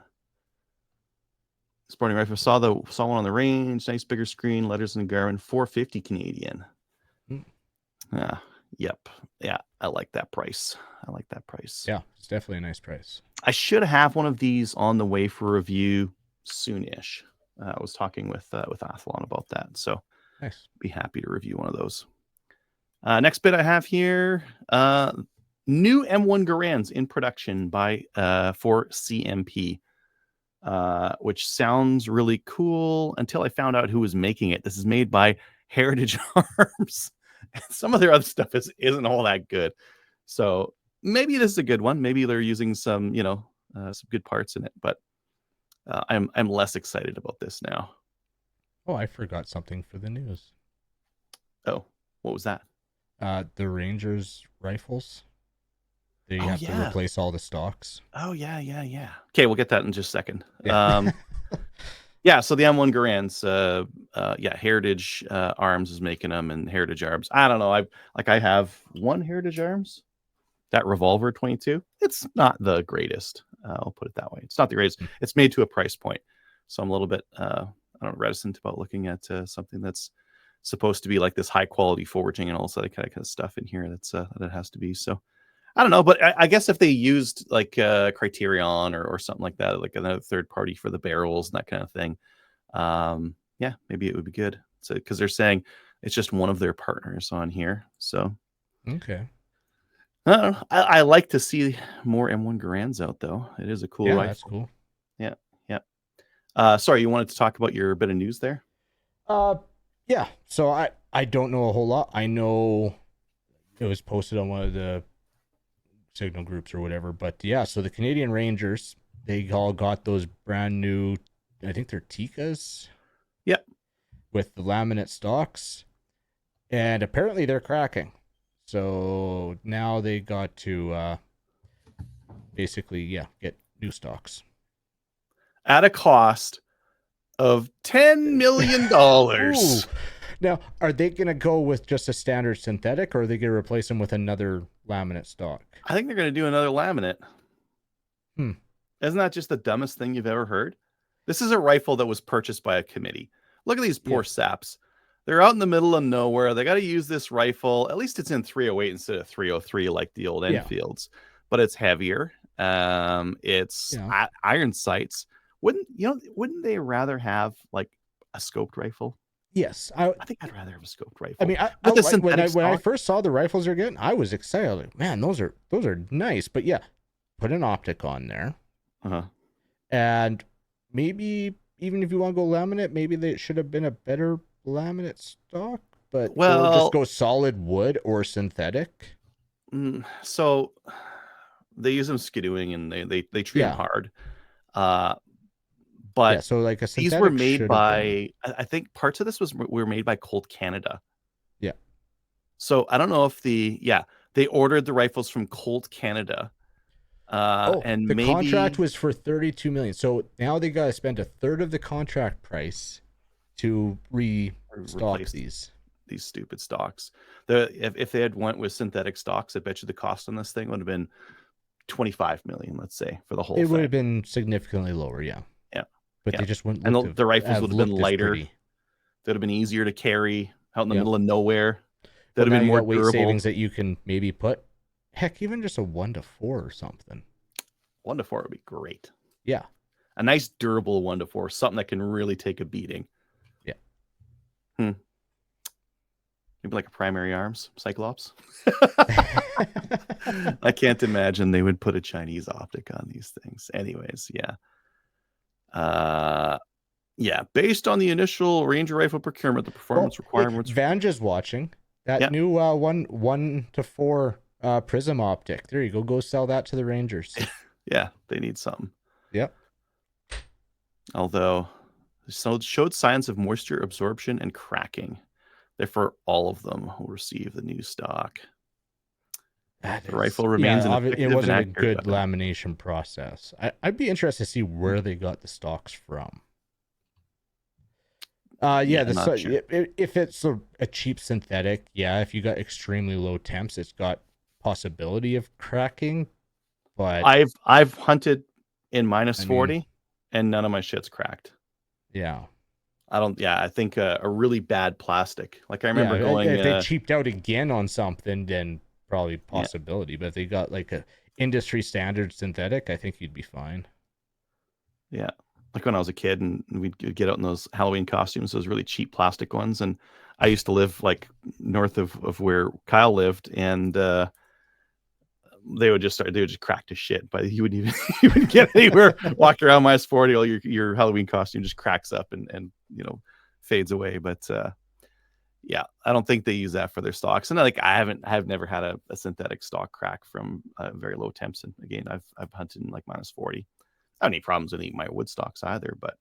Speaker 1: Sporting rifle. Saw one on the range. Nice bigger screen. Letters in Garmin. 450 Canadian.
Speaker 2: Mm.
Speaker 1: Yeah. Yep. Yeah. I like that price.
Speaker 2: Yeah, it's definitely a nice price.
Speaker 1: I should have one of these on the way for review soonish. I was talking with Athlon about that, so
Speaker 2: Nice.
Speaker 1: be happy to review one of those. Next bit I have here, new M1 Garands in production by for CMP, which sounds really cool until I found out who was making it. This is made by Heritage Arms. Some of their other stuff isn't all that good. So maybe this is a good one. Maybe they're using some, some good parts in it, but I'm less excited about this now.
Speaker 2: Oh, I forgot something for the news.
Speaker 1: Oh, what was that?
Speaker 2: The Rangers rifles. They
Speaker 1: Oh,
Speaker 2: have to replace all the stocks.
Speaker 1: Oh, yeah. Okay, we'll get that in just a second.
Speaker 2: Yeah.
Speaker 1: Yeah, so the M1 Garands, Heritage Arms is making them, and Heritage Arms. I don't know. I have one Heritage Arms, that Revolver 22. It's not the greatest. I'll put it that way. It's not the greatest. It's made to a price point, so I'm a little bit reticent about looking at something that's supposed to be like this high quality forging and all that kind of stuff in here. That it has to be. So I don't know, but I guess if they used like Criterion or something like that, like another third party for the barrels and that kind of thing, maybe it would be good. So because they're saying it's just one of their partners on here, so
Speaker 2: okay.
Speaker 1: I like to see more M1 Garands out though. It is a cool rifle.
Speaker 2: That's cool.
Speaker 1: Yeah. Sorry, you wanted to talk about your bit of news there?
Speaker 2: Yeah. So I don't know a whole lot. I know it was posted on one of the signal groups or whatever, but yeah. So the Canadian Rangers, they all got those brand new, I think they're Tikas.
Speaker 1: Yep.
Speaker 2: With the laminate stocks, and apparently they're cracking. So now they got to basically, get new stocks
Speaker 1: at a cost of $10 million.
Speaker 2: Now, are they going to go with just a standard synthetic, or are they going to replace them with another laminate stock?
Speaker 1: I think they're going to do another laminate. Isn't that just the dumbest thing you've ever heard? This is a rifle that was purchased by a committee. Look at these poor saps. They're out in the middle of nowhere. They got to use this rifle. At least it's in 308 instead of 303 like the old Enfields, but it's heavier. It's iron sights. Wouldn't they rather have like a scoped rifle?
Speaker 2: Yes,
Speaker 1: I think I'd rather have a scoped rifle.
Speaker 2: I mean, when I first saw the rifles they're getting, I was excited. Like, man, those are nice. But yeah, put an optic on there, and maybe even if you want to go laminate, maybe they should have been a better laminate stock. But or just go solid wood or synthetic.
Speaker 1: So they use them skidooing and they treat them hard. But
Speaker 2: so like a synthetic,
Speaker 1: these were made by, I think parts of this were made by Colt Canada.
Speaker 2: Yeah.
Speaker 1: So I don't know if they ordered the rifles from Colt Canada. And
Speaker 2: the contract was for $32 million. So now they got to spend a third of the contract price to restock these
Speaker 1: stupid stocks. If they had went with synthetic stocks, I bet you the cost on this thing would have been $25 million, let's say, for the whole thing.
Speaker 2: It would have been significantly lower, yeah. But they just wouldn't.
Speaker 1: And the rifles would have been lighter. They'd have been easier to carry out in the middle of nowhere. That'd have been more
Speaker 2: weight
Speaker 1: durable.
Speaker 2: Savings that you can maybe put. Heck, even just a 1-4 or something.
Speaker 1: 1-4 would be great.
Speaker 2: Yeah.
Speaker 1: A nice durable 1-4, something that can really take a beating.
Speaker 2: Yeah.
Speaker 1: Maybe like a primary arms Cyclops. I can't imagine they would put a Chinese optic on these things. Anyways, based on the initial Ranger rifle procurement, the performance requirements.
Speaker 2: Vanja's watching. That
Speaker 1: Yeah.
Speaker 2: new 1:4 prism optic. There you go. Go sell that to the Rangers.
Speaker 1: Yeah, they need something.
Speaker 2: Yep.
Speaker 1: Although, so showed signs of moisture absorption and cracking. Therefore, all of them will receive the new stock.
Speaker 2: That
Speaker 1: The
Speaker 2: is,
Speaker 1: rifle remains
Speaker 2: yeah.
Speaker 1: an
Speaker 2: It
Speaker 1: effective and
Speaker 2: wasn't a
Speaker 1: accurate
Speaker 2: good
Speaker 1: weapon.
Speaker 2: lamination process. I'd be interested to see where they got the stocks from.
Speaker 1: Yeah,
Speaker 2: Yeah,
Speaker 1: I'm not sure.
Speaker 2: if it's a cheap synthetic, yeah, if you got extremely low temps, it's got possibility of cracking. But
Speaker 1: I've hunted in minus
Speaker 2: I mean,
Speaker 1: 40, and none of my shit's cracked.
Speaker 2: yeah,
Speaker 1: I don't. Yeah, I think a really bad plastic. Like I
Speaker 2: yeah.
Speaker 1: remember going.
Speaker 2: If they cheaped out again on something, then probably
Speaker 1: Yeah,
Speaker 2: possibility. But if they got like a industry standard synthetic, I think you'd be fine.
Speaker 1: yeah. Like when I was a kid, and we'd get out in those Halloween costumes, those really cheap plastic ones. And I used to live like north of where Kyle lived, and they would just crack to shit, but you wouldn't even you wouldn't get anywhere. Walk around minus 40, all your Halloween costume just cracks up and fades away. But yeah, I don't think they use that for their stocks. And like I've never had a synthetic stock crack from very low temps. And again, I've hunted in like minus 40. I don't have any problems with eating my wood stocks either, but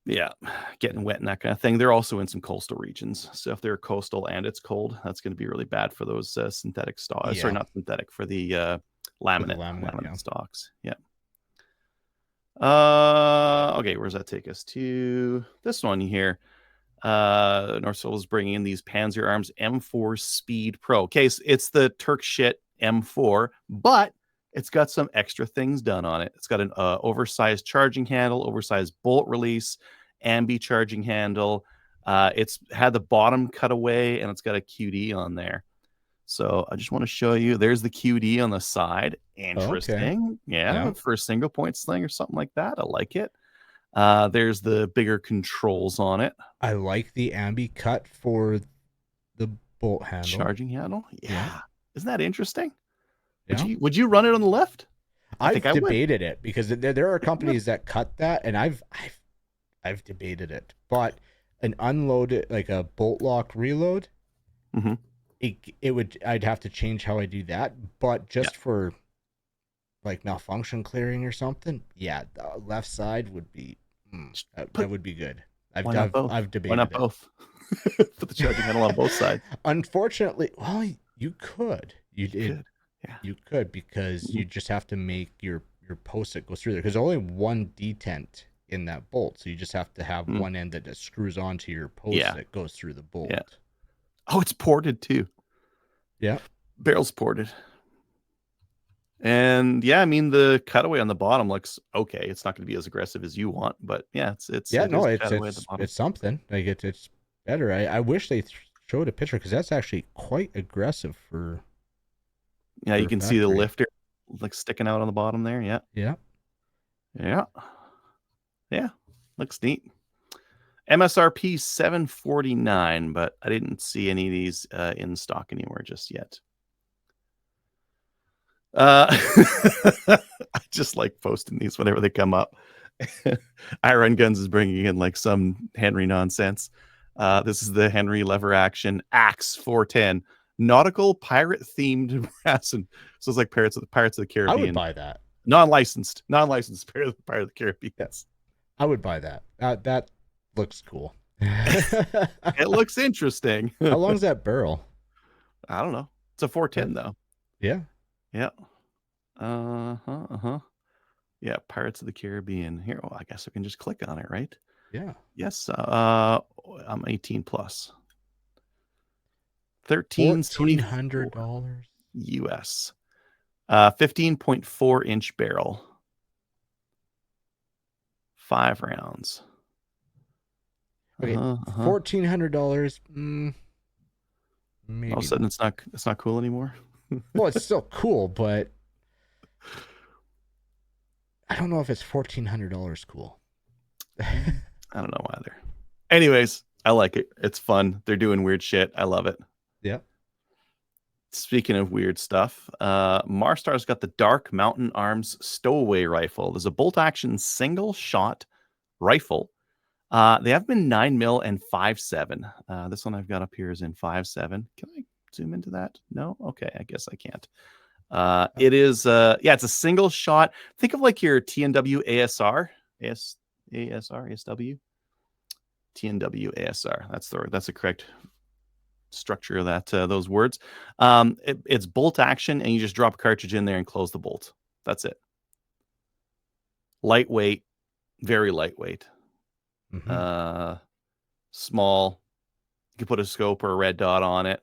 Speaker 1: yeah, getting wet and that kind of thing. They're also in some coastal regions. So if they're coastal and it's cold, that's going to be really bad for those synthetic stocks. Sorry,
Speaker 2: Yeah,
Speaker 1: not synthetic, for the
Speaker 2: for the
Speaker 1: laminate
Speaker 2: laminate, yeah.
Speaker 1: stocks. Yeah. Okay, where does that take us to? This one here. Northsol is bringing in these Panzer Arms M4 Speed Pro. Okay, so it's the Turk shit M4, but it's got some extra things done on it. It's got an oversized charging handle, oversized bolt release, ambi charging handle. It's had the bottom cut away, and it's got a QD on there. So I just want to show you. There's the QD on the side.
Speaker 2: Okay.
Speaker 1: Interesting. Yeah,
Speaker 2: Yeah.
Speaker 1: for a single point sling or something like that. I like it. There's the bigger controls on it.
Speaker 2: I like the ambi cut for the bolt handle.
Speaker 1: Charging handle. Yeah.
Speaker 2: Yeah.
Speaker 1: Isn't that interesting?
Speaker 2: Yeah.
Speaker 1: Would you run it on the left? I think
Speaker 2: I've
Speaker 1: I would.
Speaker 2: debated it because there are companies that cut that, and I've debated it. But an unloaded, like a bolt lock reload,
Speaker 1: Mm-hmm.
Speaker 2: it would, I'd have to change how I do that. But
Speaker 1: Yeah.
Speaker 2: just for like malfunction clearing or something, yeah, the left side would be that would be good.
Speaker 1: Why not both?
Speaker 2: I've
Speaker 1: Why
Speaker 2: debated
Speaker 1: not
Speaker 2: it.
Speaker 1: both? Put the charging handle on both sides.
Speaker 2: Unfortunately, well, you could. You did.
Speaker 1: Good. Yeah.
Speaker 2: You could, because you just have to make your post that goes through there, because only one detent in that bolt, so you just have to have one end that just screws onto your post that goes through the bolt.
Speaker 1: Yeah. Oh, it's ported too.
Speaker 2: Yeah.
Speaker 1: Barrel's ported. And yeah, I mean the cutaway on the bottom looks okay. It's not going to be as aggressive as you want, but yeah, it's
Speaker 2: something like it's better. I wish they showed a picture, because that's actually quite aggressive for.
Speaker 1: Yeah, you can see the lifter like sticking out on the bottom there. Yeah.
Speaker 2: Yeah.
Speaker 1: Yeah. Yeah. Looks neat. MSRP $749, but I didn't see any of these in stock anywhere just yet. I just like posting these whenever they come up. Iron Guns is bringing in like some Henry nonsense. This is the Henry lever action Axe 410 nautical pirate themed brass, and so it's like Pirates of the Caribbean.
Speaker 2: I would buy that.
Speaker 1: Non-licensed Pirate of the Caribbean.
Speaker 2: Yes, I would buy that. That looks cool.
Speaker 1: It looks interesting.
Speaker 2: How long's that barrel?
Speaker 1: I don't know. It's a 410 though.
Speaker 2: Yeah.
Speaker 1: Yeah. Yeah, Pirates of the Caribbean. Here, well, I guess I can just click on it, right?
Speaker 2: Yeah.
Speaker 1: Yes. I'm 18 plus. $1,300 US. 15.4-inch barrel. 5 rounds.
Speaker 2: Okay. $1,400. Maybe
Speaker 1: all of a sudden, it's not cool anymore.
Speaker 2: Well, it's still cool, but I don't know if it's $1,400 cool.
Speaker 1: I don't know either. Anyways, I like it. It's fun. They're doing weird shit. I love it.
Speaker 2: Yeah.
Speaker 1: Speaking of weird stuff, Marstar's got the Dark Mountain Arms stowaway rifle. There's a bolt action single shot rifle. They have been 9mm and 5.7. This one I've got up here is in 5.7. Can I zoom into that? No? Okay, I guess I can't. It is, it's a single shot. Think of like your TNW ASR, ASW, TNW ASR. That's the correct structure of that those words. It's bolt action, and you just drop a cartridge in there and close the bolt. That's it. Lightweight, very lightweight. Small. You can put a scope or a red dot on it.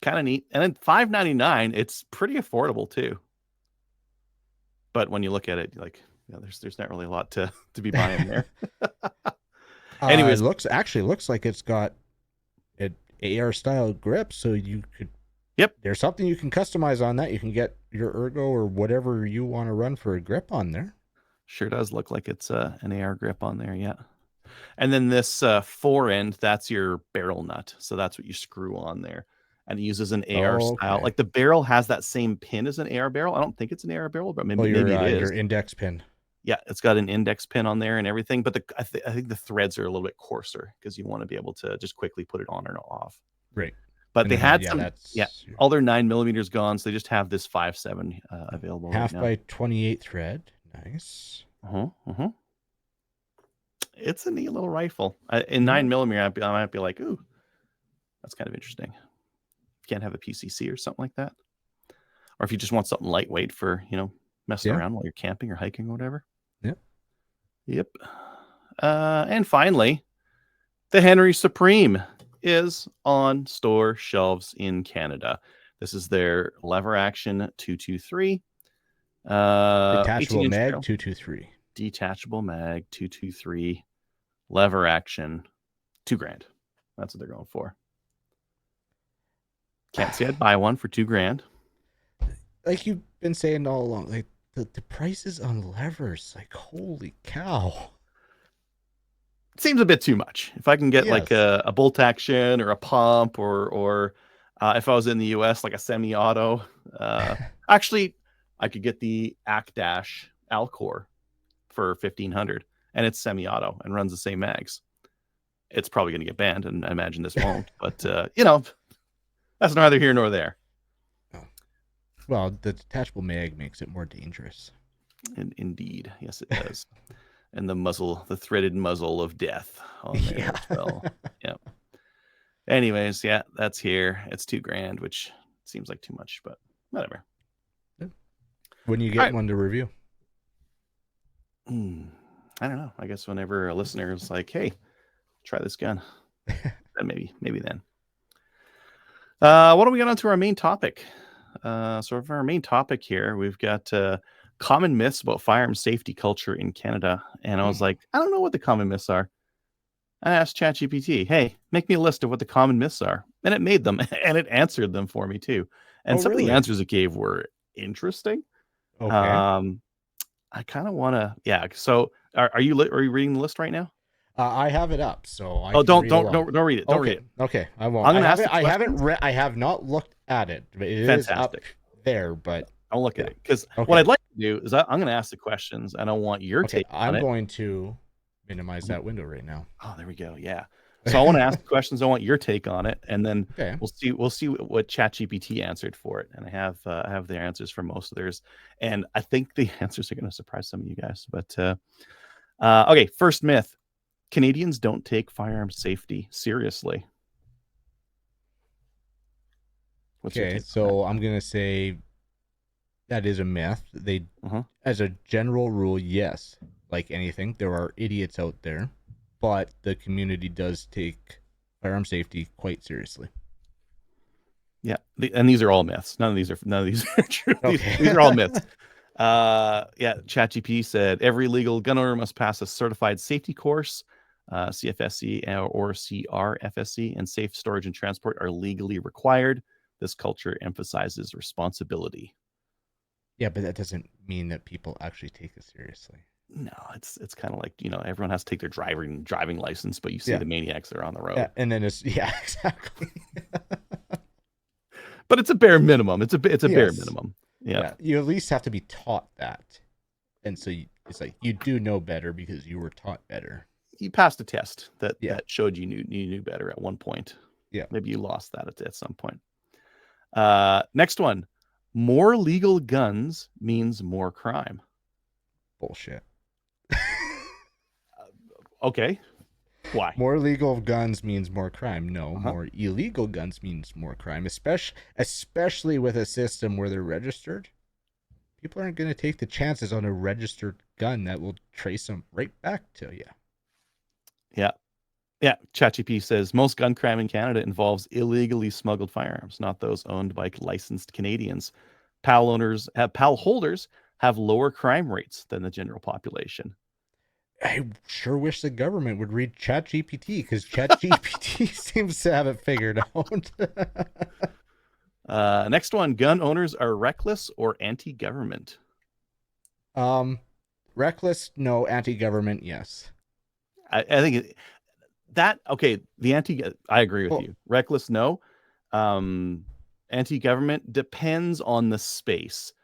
Speaker 1: Kind of neat. And then $5.99, it's pretty affordable too. But when you look at it, like, there's not really a lot to be buying there. Anyways,
Speaker 2: looks like it's got an AR style grip, so you could.
Speaker 1: Yep.
Speaker 2: There's something you can customize on that. You can get your ergo or whatever you want to run for a grip on there.
Speaker 1: Sure does look like it's an AR grip on there, yeah. And then this forend, that's your barrel nut. So that's what you screw on there. And it uses an AR style. Like the barrel has that same pin as an AR barrel. I don't think it's an AR barrel, but maybe it is.
Speaker 2: Your index pin.
Speaker 1: Yeah, it's got an index pin on there and everything. But I think the threads are a little bit coarser because you want to be able to just quickly put it on or off.
Speaker 2: Right.
Speaker 1: But they had all their 9mm gone, so they just have this 5.7 available.
Speaker 2: Half by 28 thread. Nice.
Speaker 1: It's a neat little rifle. In 9mm, I might be like, ooh, that's kind of interesting. If you can't have a PCC or something like that, or if you just want something lightweight for messing around while you're camping or hiking or whatever. Yep. And finally, the Henry Supreme is on store shelves in Canada. This is their lever action 223.
Speaker 2: Detachable mag 223.
Speaker 1: Detachable mag 223. Lever action $2,000. That's what they're going for. Can't say I'd buy one for $2,000.
Speaker 2: Like you've been saying all along, like the prices on levers, like holy cow.
Speaker 1: It seems a bit too much. If I can get like a bolt action or a pump or if I was in the US, like a semi-auto, actually I could get the ACDash Alcor for $1,500 and it's semi-auto and runs the same mags. It's probably going to get banned, and I imagine this won't, but that's neither here nor there.
Speaker 2: Well, the detachable mag makes it more dangerous.
Speaker 1: Indeed. Yes, it does. And the threaded muzzle of death on there as well. Yep. Anyways, that's here. It's $2,000, which seems like too much, but whatever.
Speaker 2: When you get one to review?
Speaker 1: I don't know. I guess whenever a listener is like, hey, try this gun. Then maybe then. What do we got on to our main topic? So for our main topic here, we've got common myths about firearms safety culture in Canada. And I was like, I don't know what the common myths are. I asked ChatGPT, hey, make me a list of what the common myths are. And it made them, and it answered them for me too. And some of the answers it gave were interesting.
Speaker 2: Okay.
Speaker 1: I kind of want to, So are you reading the list right now?
Speaker 2: I have it up, so I
Speaker 1: don't read it. Don't read it.
Speaker 2: Okay, I won't. I have not looked at it. But it is up there, but
Speaker 1: I'll look at it because what I'd like to do is I'm going to ask the questions, and I want your take on it.
Speaker 2: I'm going to minimize that window right now.
Speaker 1: Oh, there we go. Yeah. So I want to ask the questions. I want your take on it, and then we'll see what ChatGPT answered for it. And I have their answers for most of theirs, and I think the answers are going to surprise some of you guys. But okay, first myth. Canadians don't take firearms safety seriously.
Speaker 2: So I'm going to say that is a myth. They, as a general rule, yes, like anything, there are idiots out there, but the community does take firearm safety quite seriously.
Speaker 1: Yeah, and these are all myths. None of these are true. These are all myths. ChatGPT said every legal gun owner must pass a certified safety course. CFSC or CRFSC and safe storage and transport are legally required. This culture emphasizes responsibility.
Speaker 2: Yeah, but that doesn't mean that people actually take it seriously.
Speaker 1: No, it's kind of like, everyone has to take their driving license, but you see the maniacs that are on the road.
Speaker 2: Yeah, and then exactly.
Speaker 1: But it's a bare minimum. It's a bare minimum. Yeah.
Speaker 2: You at least have to be taught that. And so it's like you do know better because you were taught better.
Speaker 1: you passed a test that
Speaker 2: Yeah.
Speaker 1: showed you knew better at one point.
Speaker 2: Yeah.
Speaker 1: Maybe you lost that at some point. Next one. More legal guns means more crime.
Speaker 2: Bullshit.
Speaker 1: Okay. Why?
Speaker 2: More legal guns means more crime. No,
Speaker 1: Uh-huh.
Speaker 2: more illegal guns means more crime. Especially with a system where they're registered. People aren't going to take the chances on a registered gun that will trace them right back to you.
Speaker 1: Yeah. Yeah. ChatGPT says most gun crime in Canada involves illegally smuggled firearms, not those owned by licensed Canadians. PAL holders have lower crime rates than the general population.
Speaker 2: I sure wish the government would read ChatGPT because ChatGPT seems to have it figured out.
Speaker 1: Next one, gun owners are reckless or anti-government.
Speaker 2: Reckless, no. Anti-government, yes.
Speaker 1: I think I agree with you. Reckless, no. Anti-government depends on the space.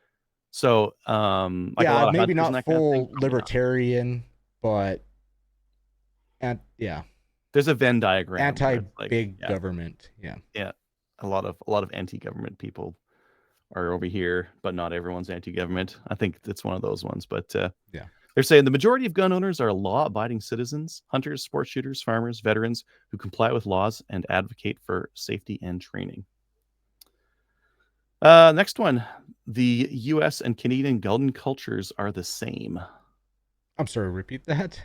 Speaker 1: So, like a lot of
Speaker 2: maybe
Speaker 1: hunters and
Speaker 2: not
Speaker 1: that kind of thing,
Speaker 2: full libertarian, but
Speaker 1: there's a Venn diagram.
Speaker 2: Anti-big government, yeah.
Speaker 1: A lot of anti-government people are over here, but not everyone's anti-government. I think it's one of those ones. But they're saying the majority of gun owners are law-abiding citizens, hunters, sport shooters, farmers, veterans who comply with laws and advocate for safety and training. Next one, the U.S. and Canadian gun cultures are the same.
Speaker 2: I'm sorry, repeat that.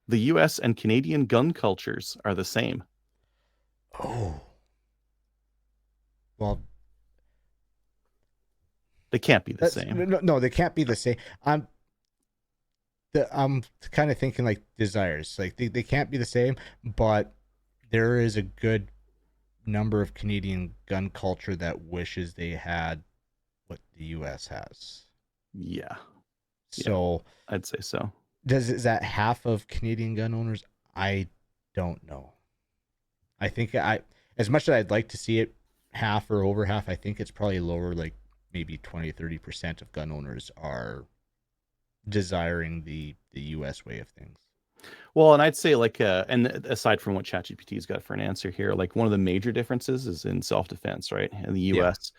Speaker 1: The U.S. and Canadian gun cultures are the same.
Speaker 2: Oh. Well,
Speaker 1: they can't be the same.
Speaker 2: No, they can't be the same. I'm kind of thinking like desires. Like they can't be the same, but there is a good number of Canadian gun culture that wishes they had what the U.S. has.
Speaker 1: Yeah.
Speaker 2: So
Speaker 1: I'd say so.
Speaker 2: Is that half of Canadian gun owners? I don't know. I think as much as I'd like to see it half or over half, I think it's probably lower, like maybe 20-30% of gun owners are desiring the U.S. way of things.
Speaker 1: Well, and I'd say and aside from what ChatGPT's got for an answer here, like one of the major differences is in self-defense, right? In the U.S.,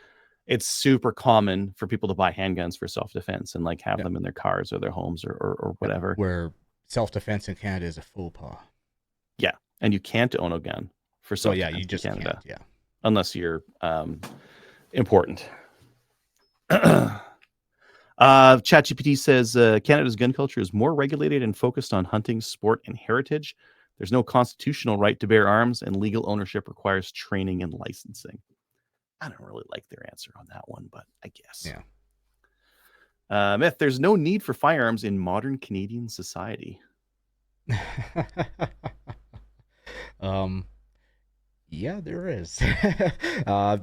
Speaker 1: it's super common for people to buy handguns for self-defense and like have them in their cars or their homes or whatever.
Speaker 2: Where self-defense in Canada is a faux pas.
Speaker 1: Yeah, and you can't own a gun for self-defense
Speaker 2: you just
Speaker 1: in Canada,
Speaker 2: can't,
Speaker 1: unless you're important. ChatGPT says Canada's gun culture is more regulated and focused on hunting, sport, and heritage. There's no constitutional right to bear arms, and legal ownership requires training and licensing. I don't really like their answer on that one, but I guess.
Speaker 2: Yeah.
Speaker 1: Myth, there's no need for firearms in modern Canadian society.
Speaker 2: Yeah, there is. I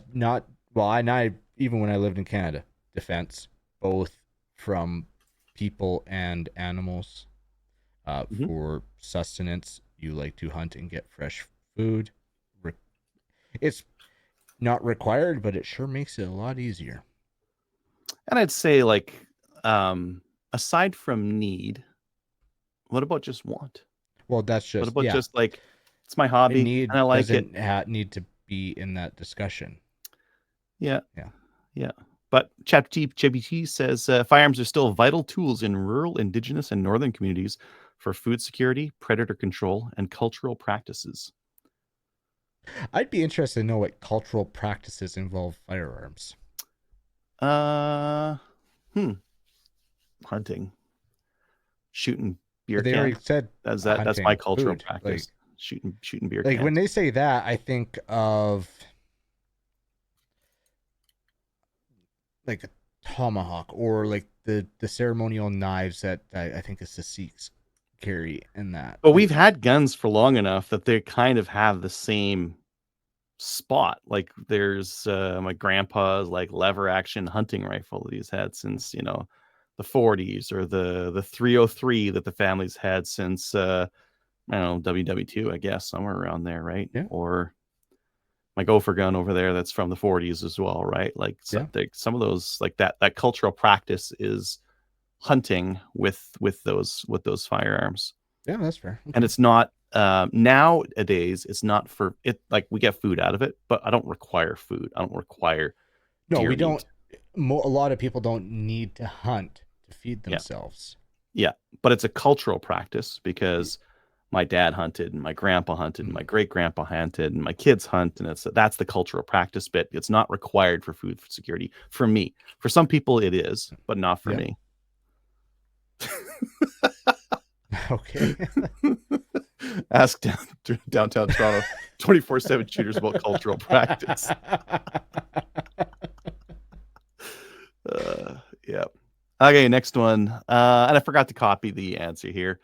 Speaker 2: even when I lived in Canada, defense, both from people and animals. For sustenance, you like to hunt and get fresh food. It's not required, but it sure makes it a lot easier.
Speaker 1: And I'd say, like, aside from need, what about just want?
Speaker 2: Well, that's just
Speaker 1: what about just like it's my hobby
Speaker 2: need
Speaker 1: and I like
Speaker 2: doesn't
Speaker 1: it.
Speaker 2: Need to be in that discussion.
Speaker 1: Yeah. But ChatGPT says firearms are still vital tools in rural, indigenous, and northern communities for food security, predator control, and cultural practices.
Speaker 2: I'd be interested to know what cultural practices involve firearms.
Speaker 1: Hunting, shooting beer
Speaker 2: they
Speaker 1: cans.
Speaker 2: Already said
Speaker 1: that's my cultural
Speaker 2: food.
Speaker 1: practice. Like, shooting beer
Speaker 2: cans.
Speaker 1: Like
Speaker 2: when they say that, I think of like a tomahawk or like the ceremonial knives that I think it's the Sikhs carry in that.
Speaker 1: But we've had guns for long enough that they kind of have the same spot. Like there's my grandpa's like lever action hunting rifle that he's had since the 40s, or the 303 that the family's had since I don't know, WW2, I guess, somewhere around there, right?
Speaker 2: Yeah.
Speaker 1: Or my gopher gun over there that's from the 40s as well, right? Like some of those, like that cultural practice is hunting with those firearms.
Speaker 2: Yeah, that's fair.
Speaker 1: And
Speaker 2: Okay.
Speaker 1: it's not nowadays. It's not for it. Like we get food out of it, but I don't require food. I don't require
Speaker 2: No,
Speaker 1: deer
Speaker 2: we don't.
Speaker 1: meat.
Speaker 2: A lot of people don't need to hunt to feed
Speaker 1: Yeah,
Speaker 2: themselves.
Speaker 1: yeah. But it's a cultural practice because my dad hunted and my grandpa hunted and my
Speaker 2: Mhm.
Speaker 1: great grandpa hunted and my kids hunt, and that's the cultural practice bit. It's not required for food security for me. For some people it is, but not for
Speaker 2: Yeah.
Speaker 1: me.
Speaker 2: Okay.
Speaker 1: Ask downtown Toronto 24/7 shooters about cultural practice. Yeah. Okay, next one. And I forgot to copy the answer here.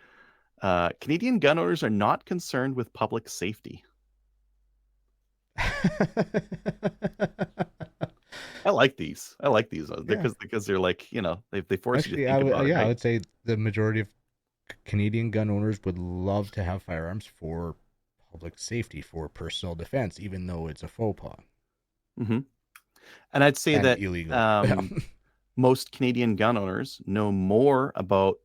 Speaker 1: Canadian gun owners are not concerned with public safety. I like these. I like these
Speaker 2: Yeah.
Speaker 1: because they're like, they force you to
Speaker 2: Actually,
Speaker 1: think about it,
Speaker 2: I
Speaker 1: right?
Speaker 2: would say the majority of Canadian gun owners would love to have firearms for public safety, for personal defense, even though it's a faux pas
Speaker 1: Hmm. And I'd say
Speaker 2: and
Speaker 1: that
Speaker 2: illegal.
Speaker 1: um, most Canadian gun owners know more about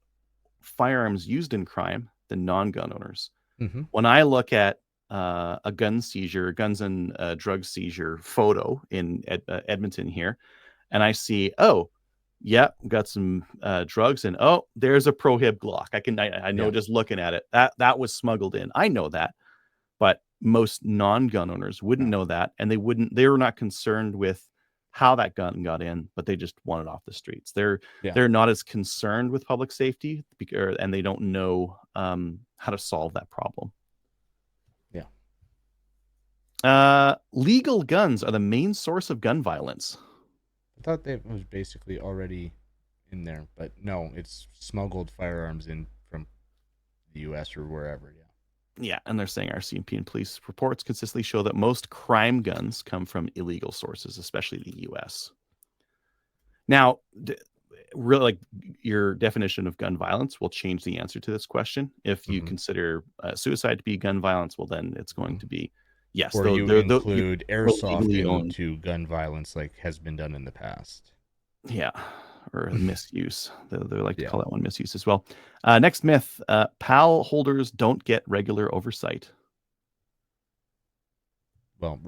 Speaker 1: firearms used in crime than non-gun owners.
Speaker 2: Hmm.
Speaker 1: When I look at a guns and drug seizure photo in Edmonton here, and I see, oh, yeah, got some drugs, and oh, there's a prohib Glock. I know
Speaker 2: Yeah.
Speaker 1: just looking at it that was smuggled in. I know that, but most non-gun owners wouldn't
Speaker 2: No.
Speaker 1: know that, and they were not concerned with how that gun got in, but they just want it off the streets.
Speaker 2: Yeah.
Speaker 1: They're not as concerned with public safety, and they don't know how to solve that problem.
Speaker 2: Yeah.
Speaker 1: Legal guns are the main source of gun violence.
Speaker 2: I thought that was basically already in there, but no, it's smuggled firearms in from the U.S. or wherever. Yeah.
Speaker 1: Yeah, and they're saying our CMP and police reports consistently show that most crime guns come from illegal sources, especially the U.S. Now, really, like your definition of gun violence will change the answer to this question. If you
Speaker 2: Hmm.
Speaker 1: consider suicide to be gun violence, well, then it's going to be yes,
Speaker 2: Or
Speaker 1: though
Speaker 2: you
Speaker 1: they're
Speaker 2: include airsoft
Speaker 1: legally owned.
Speaker 2: into gun violence, like has been done in the past.
Speaker 1: Yeah, or misuse. They like to
Speaker 2: Yeah.
Speaker 1: call that one misuse as well. Next myth: PAL holders don't get regular oversight.
Speaker 2: Well,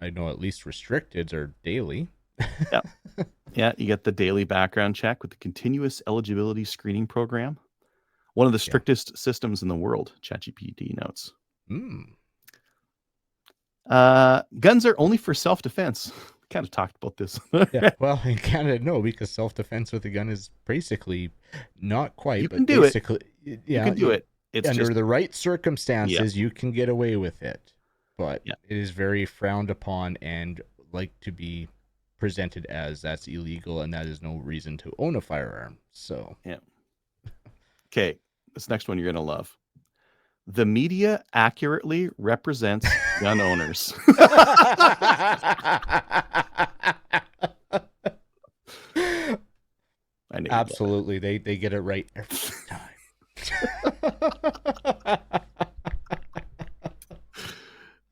Speaker 2: I know at least restricteds are daily.
Speaker 1: Yeah, yeah, you get the daily background check with the continuous eligibility screening program. One of the
Speaker 2: Yeah.
Speaker 1: strictest systems in the world, ChatGPT notes.
Speaker 2: Mm.
Speaker 1: Guns are only for self-defense. Kind of talked about this.
Speaker 2: Yeah. Well, in Canada, no, because self-defense with a gun is basically not quite,
Speaker 1: You can
Speaker 2: but
Speaker 1: do it.
Speaker 2: basically,
Speaker 1: You
Speaker 2: yeah,
Speaker 1: can do it. It's
Speaker 2: under
Speaker 1: just,
Speaker 2: the right
Speaker 1: yeah,
Speaker 2: circumstances, you can get away with it. But
Speaker 1: yeah.
Speaker 2: it is very frowned upon and like to be presented as that's illegal and that is no reason to own a firearm. So,
Speaker 1: Yeah. Okay. This next one you're going to love. The media accurately represents gun owners. I knew you'd love
Speaker 2: absolutely, they get it right every time.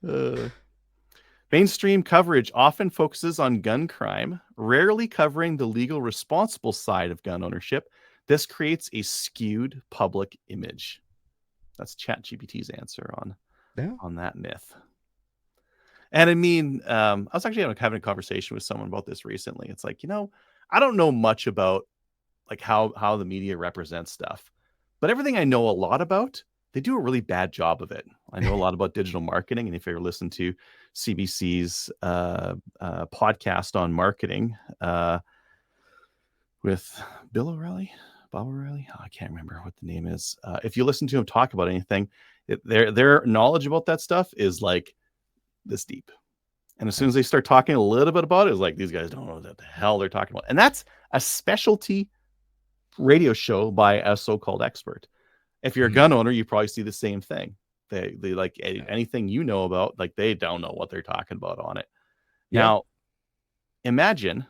Speaker 1: it. Mainstream coverage often focuses on gun crime, rarely covering the legal responsible side of gun ownership. This creates a skewed public image. That's ChatGPT's answer
Speaker 2: Yeah.
Speaker 1: on that myth. And I mean, I was actually having a conversation with someone about this recently. It's like, I don't know much about like how the media represents stuff, but everything I know a lot about, they do a really bad job of it. I know a lot about digital marketing, and if you ever listen to CBC's podcast on marketing with Bill O'Reilly, Bob O'Reilly, I can't remember what the name is. If you listen to him talk about anything, their knowledge about that stuff is like this deep. And as soon as they start talking a little bit about it, it's like these guys don't know what the hell they're talking about. And that's a specialty radio show by a so-called expert. If you're a gun owner, you probably see the same thing. They like anything you know about, like they don't know what they're talking about on it.
Speaker 2: Yeah.
Speaker 1: Now, imagine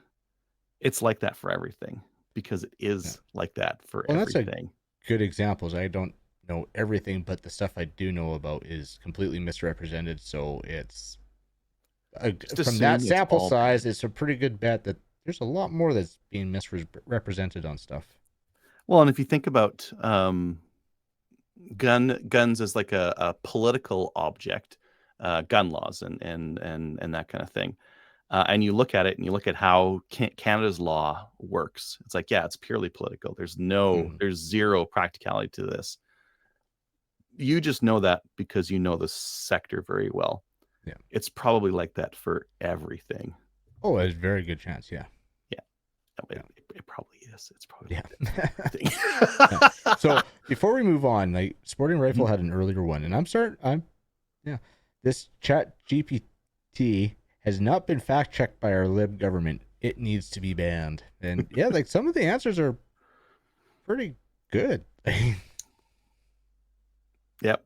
Speaker 1: it's like that for everything because it is like that for
Speaker 2: Well, that's a
Speaker 1: everything.
Speaker 2: good examples. I don't know everything, but the stuff I do know about is completely misrepresented. So it's from that sample size, it's a pretty good bet that there's a lot more that's being misrepresented on stuff.
Speaker 1: Well, and if you think about guns as like a political object, gun laws and that kind of thing. And you look at it and you look at how Canada's law works. It's like, yeah, it's purely political. There's zero practicality to this. You just know that because you know the sector very well.
Speaker 2: Yeah.
Speaker 1: It's probably like that for everything.
Speaker 2: Oh, there's a very good chance. Yeah.
Speaker 1: Yeah. It probably is. It's probably
Speaker 2: Yeah.
Speaker 1: everything.
Speaker 2: Yeah. So before we move on, like Sporting Rifle had an earlier one, and this Chat GPT has not been fact checked by our lib government. It needs to be banned. And yeah, like some of the answers are pretty good.
Speaker 1: Yep.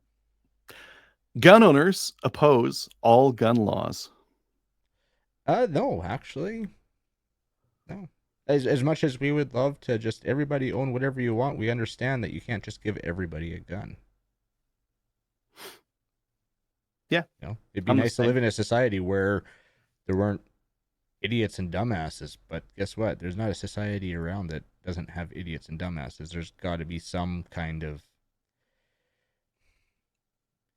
Speaker 1: Gun owners oppose all gun laws.
Speaker 2: No, actually, no. As much as we would love to just everybody own whatever you want, we understand that you can't just give everybody a gun.
Speaker 1: Yeah.
Speaker 2: You know, it'd be nice to live in a society where there weren't idiots and dumbasses, but guess what? There's not a society around that doesn't have idiots and dumbasses. There's got to be some kind of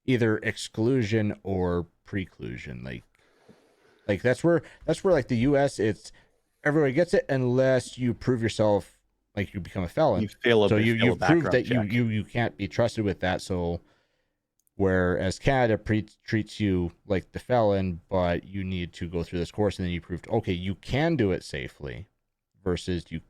Speaker 2: either exclusion or preclusion. Like that's where like the US, it's everybody gets it unless you prove yourself like you become a felon. You've proved that you can't be trusted with that. So whereas Canada treats you like the felon, but you need to go through this course and then you proved okay, you can do it safely, versus you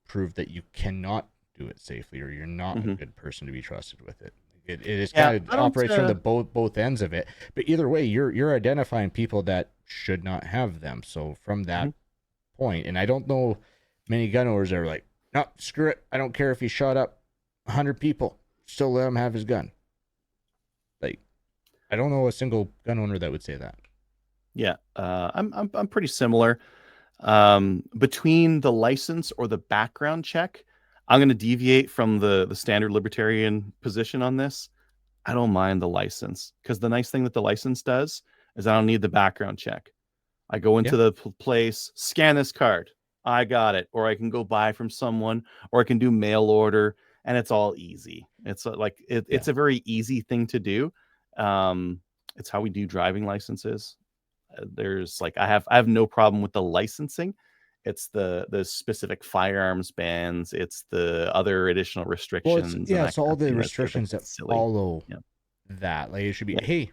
Speaker 2: prove that you cannot do it safely or you're not a good person to be trusted with it. It is kind of operates from the both ends of it. But either way, you're identifying people that should not have them. So from that point, and I don't know many gun owners are like, no, screw it. I don't care if he shot up 100 people. Still let him have his gun. Like, I don't know a single gun owner that would say that.
Speaker 1: Yeah, I'm pretty similar. Between the license or the background check, I'm going to deviate from the standard libertarian position on this. I don't mind the license because the nice thing that the license does is I don't need the background check. I go into the place, scan this card, I got it, or I can go buy from someone, or I can do mail order, and it's all easy. It's it's a very easy thing to do. It's how we do driving licenses. There's like I have no problem with the licensing. It's the specific firearms bans. It's the other additional restrictions.
Speaker 2: Well, it's all the restrictions that follow that. Like it should be, hey,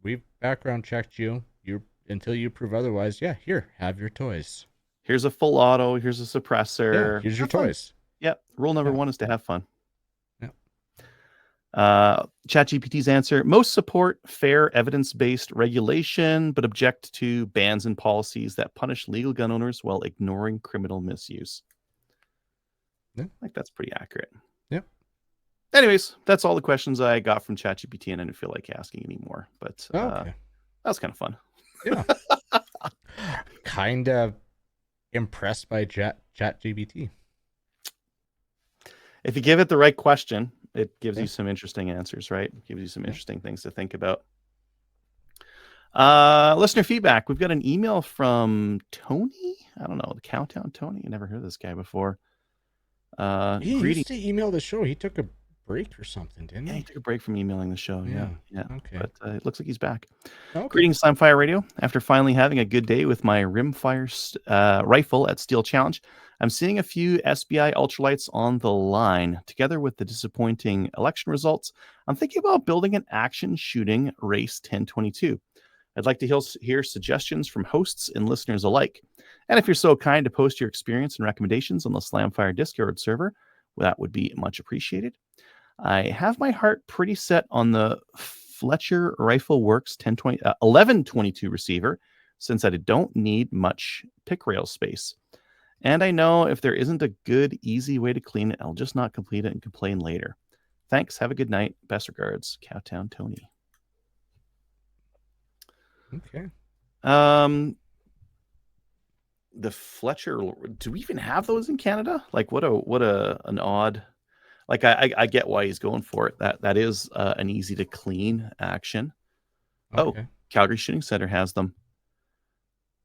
Speaker 2: we've background checked you. You until you prove otherwise. Yeah, here, have your toys.
Speaker 1: Here's a full auto. Here's a suppressor.
Speaker 2: Yeah, here's your toys.
Speaker 1: Yep. Rule number one is to have fun. ChatGPT's answer: most support fair evidence-based regulation, but object to bans and policies that punish legal gun owners while ignoring criminal misuse. Like that's pretty accurate.
Speaker 2: Yep.
Speaker 1: Anyways, that's all the questions I got from ChatGPT, and I didn't feel like asking anymore. But that was kind of fun.
Speaker 2: Yeah. Kind of impressed by ChatGPT.
Speaker 1: If you give it the right question, it gives you some interesting answers, right? It gives you some interesting things to think about. Listener feedback. We've got an email from Tony. I don't know, the Cowtown Tony. I never heard of this guy before.
Speaker 2: He used to email the show. He took a break or something, didn't he?
Speaker 1: Yeah, he took a break from emailing the show. Yeah.
Speaker 2: Okay.
Speaker 1: But it looks like he's back.
Speaker 2: Okay.
Speaker 1: Greetings, Slamfire Radio. After finally having a good day with my rimfire rifle at Steel Challenge, I'm seeing a few SBI ultralights on the line. Together with the disappointing election results, I'm thinking about building an action shooting race 1022. I'd like to hear suggestions from hosts and listeners alike. And if you're so kind to post your experience and recommendations on the Slamfire Discord server, that would be much appreciated. I have my heart pretty set on the Fletcher Rifle Works 1122 receiver, since I don't need much pick rail space. And I know if there isn't a good, easy way to clean it, I'll just not complete it and complain later. Thanks. Have a good night. Best regards, Cowtown Tony.
Speaker 2: Okay.
Speaker 1: The Fletcher, do we even have those in Canada? Like what an odd, like I get why he's going for it. That is an easy to clean action. Okay. Oh, Calgary Shooting Center has them.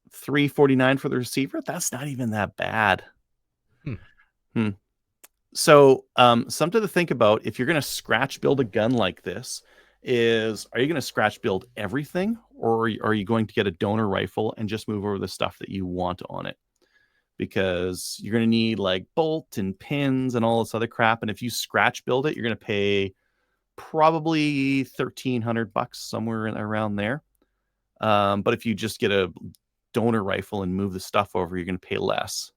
Speaker 1: $349 for the receiver. That's not even that bad. So something to think about if you're going to scratch build a gun like this is, are you going to scratch build everything, or are you going to get a donor rifle and just move over the stuff that you want on it? Because you're going to need like bolt and pins and all this other crap. And if you scratch build it, you're going to pay probably $1,300 somewhere around there. But if you just get a donor rifle and move the stuff over, you're going to pay less.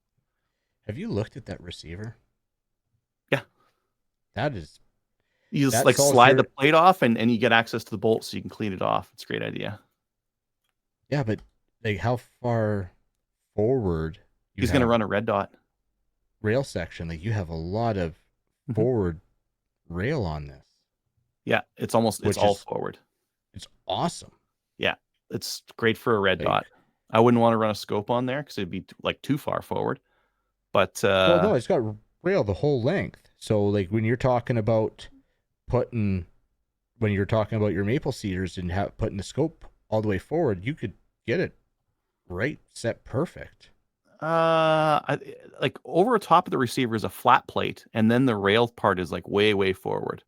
Speaker 2: Have you looked at that receiver?
Speaker 1: Yeah.
Speaker 2: That is
Speaker 1: You just
Speaker 2: that
Speaker 1: like
Speaker 2: solves
Speaker 1: slide
Speaker 2: your
Speaker 1: the plate off and you get access to the bolt so you can clean it off. It's a great idea.
Speaker 2: Yeah, but like how far forward you
Speaker 1: He's going to
Speaker 2: have
Speaker 1: run a red dot.
Speaker 2: rail section? Like you have a lot of forward rail on this.
Speaker 1: Yeah, it's all forward.
Speaker 2: It's awesome.
Speaker 1: Yeah, it's great for a red dot. I wouldn't want to run a scope on there because it'd be like too far forward. But
Speaker 2: well, no, it's got rail the whole length. So like when you're talking about your maple cedars and putting the scope all the way forward, you could get it right set perfect.
Speaker 1: like over top of the receiver is a flat plate, and then the rail part is like way forward.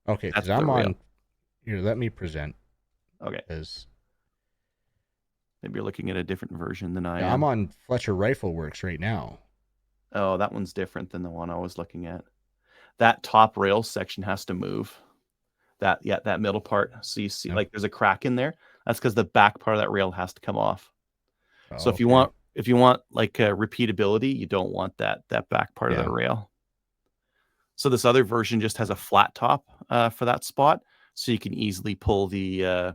Speaker 2: Okay, because I'm on here. Let me present.
Speaker 1: Okay.
Speaker 2: Because
Speaker 1: maybe you're looking at a different version than I am.
Speaker 2: I'm on Fletcher Rifle Works right now.
Speaker 1: Oh, that one's different than the one I was looking at. That top rail section has to move. That middle part. So you see, like, there's a crack in there. That's because the back part of that rail has to come off. So if you want like repeatability, you don't want that back part of the rail. So this other version just has a flat top for that spot, so you can easily pull the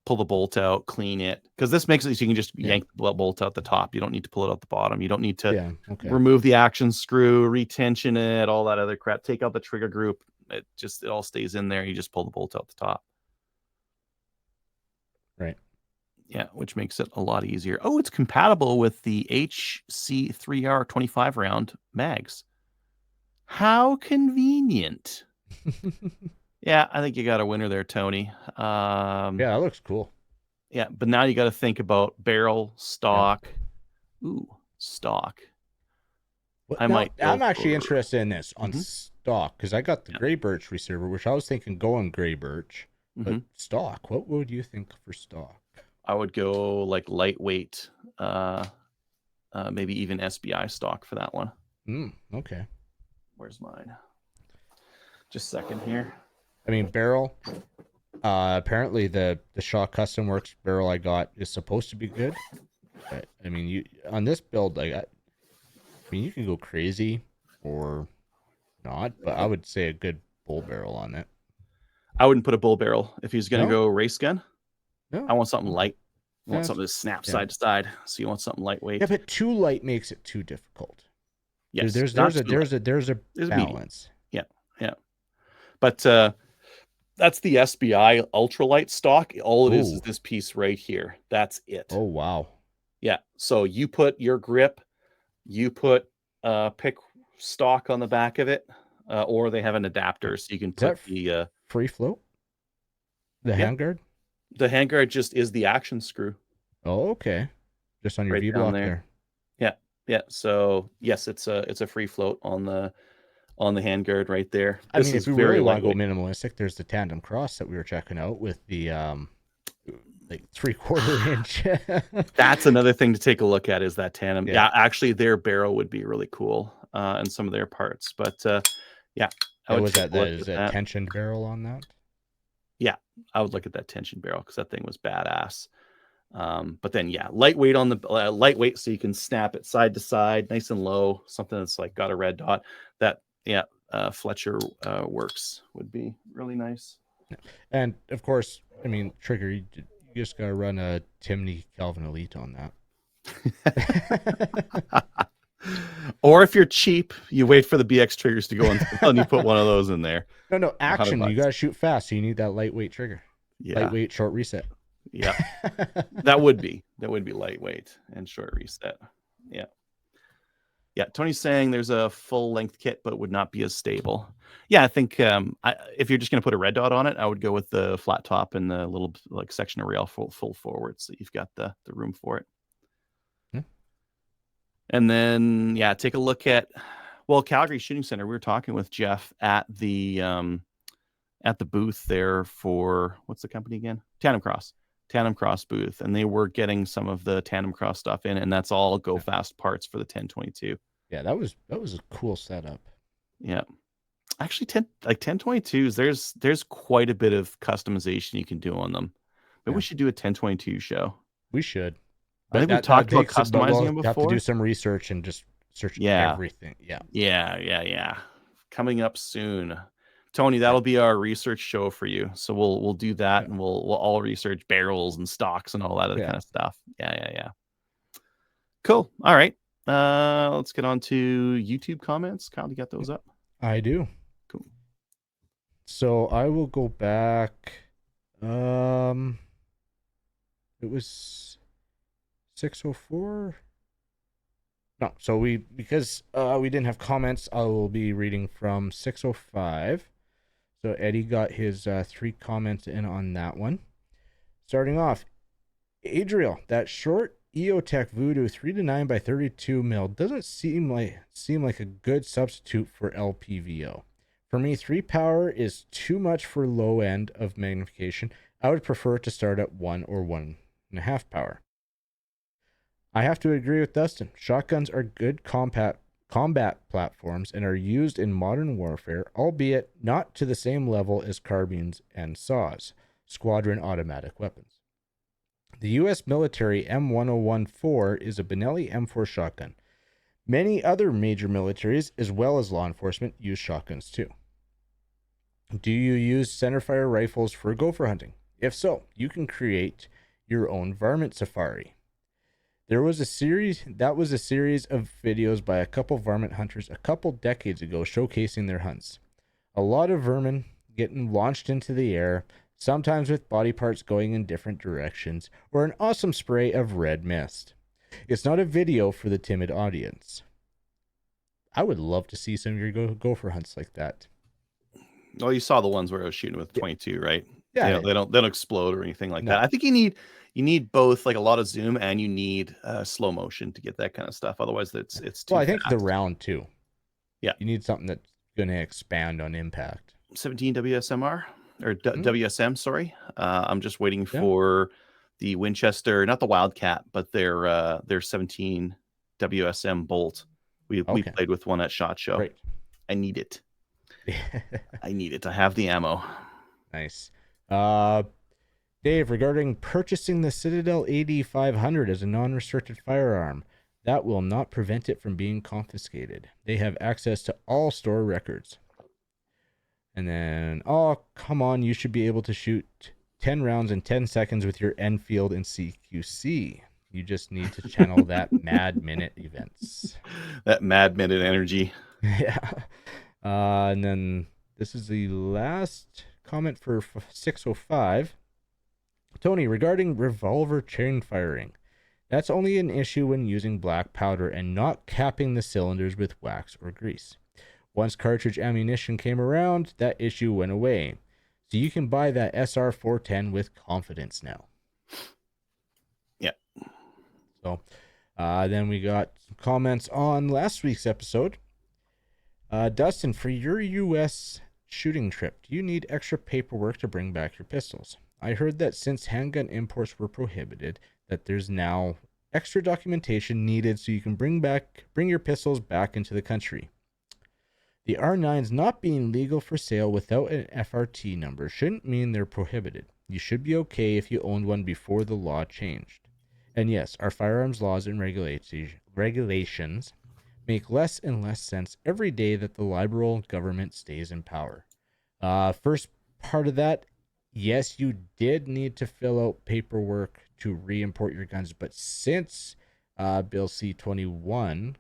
Speaker 1: bolt out, clean it, because this makes it so you can just yank the bolt out the top. You don't need to pull it out the bottom. You don't need to remove the action screw, retension it, all that other crap. Take out the trigger group. It all stays in there. You just pull the bolt out the top.
Speaker 2: Right.
Speaker 1: Yeah, which makes it a lot easier. Oh, it's compatible with the HC3R 25 round mags. How convenient. Yeah, I think you got a winner there, Tony.
Speaker 2: Yeah, that looks cool.
Speaker 1: Yeah, but now you got to think about barrel, stock. Yeah. Ooh, stock.
Speaker 2: I'm actually interested in this on stock, because I got the gray birch receiver, which I was thinking going gray birch, but stock. What would you think for stock?
Speaker 1: I would go like lightweight, maybe even SBI stock for that one.
Speaker 2: Okay.
Speaker 1: Where's mine? Just a second here.
Speaker 2: I mean, barrel. Apparently the Shaw Custom Works barrel I got is supposed to be good. But, I mean, you on this build, like, I mean, you can go crazy or not, but I would say a good bull barrel on it.
Speaker 1: I wouldn't put a bull barrel if he's going to go race gun.
Speaker 2: No.
Speaker 1: I want something light. I want something to snap side to side. So you want something lightweight.
Speaker 2: Yeah, but too light makes it too difficult.
Speaker 1: Yes,
Speaker 2: there's a balance.
Speaker 1: Yeah. But that's the SBI ultralight stock. All it is this piece right here. That's it.
Speaker 2: Oh wow.
Speaker 1: Yeah. So you put your grip, you put pick stock on the back of it, or they have an adapter so you can put the
Speaker 2: free float. The handguard.
Speaker 1: The handguard just is the action screw.
Speaker 2: Oh, okay. Just on your V block there.
Speaker 1: Yeah. So yes, it's a free float on the handguard right there.
Speaker 2: I mean, if we really want to go minimalistic, there's the tandem cross that we were checking out with the like 3/4 inch.
Speaker 1: That's another thing to take a look at, is that tandem. Yeah, actually their barrel would be really cool and some of their parts. But yeah.
Speaker 2: Was that tensioned barrel on that?
Speaker 1: Yeah, I would look at that tension barrel because that thing was badass. But then lightweight on the lightweight, so you can snap it side to side, nice and low. Something that's like got a red dot. That Fletcher Works would be really nice.
Speaker 2: And of course, I mean, trigger. You just gotta run a Timney Calvin Elite on
Speaker 1: that. Or if you're cheap, you wait for the BX triggers to go and you put one of those in there.
Speaker 2: No, action. You gotta shoot fast, so you need that lightweight trigger. Yeah. Lightweight, short reset.
Speaker 1: Yeah. that would be lightweight and short reset. Yeah. Tony's saying there's a full length kit, but it would not be as stable. Yeah, I think if you're just going to put a red dot on it, I would go with the flat top and the little like section of rail full forward, so you've got the room for it. And then take a look at Well, Calgary Shooting Center, we were talking with Jeff at the booth there for, what's the company again? Tandem Cross booth, and they were getting some of the Tandem Cross stuff in, and that's all Go Fast parts for the 1022.
Speaker 2: Yeah, that was a cool setup.
Speaker 1: Yeah. Actually, 1022s, there's quite a bit of customization you can do on them. Maybe we should do a 1022 show.
Speaker 2: We should.
Speaker 1: I think we've talked about customizing them before.
Speaker 2: Have to do some research and just search everything.
Speaker 1: Yeah. Coming up soon. Tony, that'll be our research show for you. So we'll do that, and we'll all research barrels and stocks and all that other kind of stuff. Yeah. Cool. All right. Let's get on to YouTube comments. Kyle, you got those up?
Speaker 2: I do.
Speaker 1: Cool.
Speaker 2: So I will go back. It was 604. No, so because we didn't have comments, I will be reading from 605. So Eddie got his 3 comments in on that one. Starting off, Adriel, that short EOTech Voodoo 3-9 by 32 mil doesn't seem like a good substitute for LPVO. For me, 3 power is too much for low end of magnification. I would prefer to start at 1 or 1.5 power. I have to agree with Dustin. Shotguns are good combat platforms and are used in modern warfare, albeit not to the same level as carbines and saws, squadron automatic weapons. The U.S. military M1014 is a Benelli M4 shotgun. Many other major militaries, as well as law enforcement, use shotguns too. Do you use centerfire rifles for gopher hunting? If so, you can create your own varmint safari. That was a series of videos by a couple varmint hunters a couple decades ago showcasing their hunts. A lot of vermin getting launched into the air, sometimes with body parts going in different directions, or an awesome spray of red mist. It's not a video for the timid audience. I would love to see some of your gopher hunts like that.
Speaker 1: Well, you saw the ones where I was shooting with 22, right?
Speaker 2: Yeah.
Speaker 1: They don't explode or anything like that. I think you need both, like a lot of zoom, and you need slow motion to get that kind of stuff. Otherwise, it's too.
Speaker 2: Well, I think the round too.
Speaker 1: Yeah,
Speaker 2: you need something that's going to expand on impact.
Speaker 1: 17 WSMR or WSM. Sorry, I'm just waiting for the Winchester, not the Wildcat, but their 17 WSM bolt. We played with one at SHOT Show.
Speaker 2: Right.
Speaker 1: I need it. I need it. I have the ammo.
Speaker 2: Nice. Dave, regarding purchasing the Citadel AD500 as a non-restricted firearm, that will not prevent it from being confiscated. They have access to all store records. And then, oh, come on, you should be able to shoot 10 rounds in 10 seconds with your Enfield and CQC. You just need to channel that Mad Minute events.
Speaker 1: That Mad Minute energy.
Speaker 2: Yeah. And then this is the last comment for 605. Tony, regarding revolver chain firing, that's only an issue when using black powder and not capping the cylinders with wax or grease. Once cartridge ammunition came around, that issue went away. So you can buy that SR410 with confidence now.
Speaker 1: Yeah.
Speaker 2: So then we got some comments on last week's episode. Dustin, for your U.S. shooting trip, do you need extra paperwork to bring back your pistols? I heard that since handgun imports were prohibited, that there's now extra documentation needed so you can bring your pistols back into the country. The R9s not being legal for sale without an FRT number shouldn't mean they're prohibited. You should be okay if you owned one before the law changed. And yes, our firearms laws and regulations make less and less sense every day that the liberal government stays in power. First part of that, yes, you did need to fill out paperwork to re-import your guns, but since Bill C-21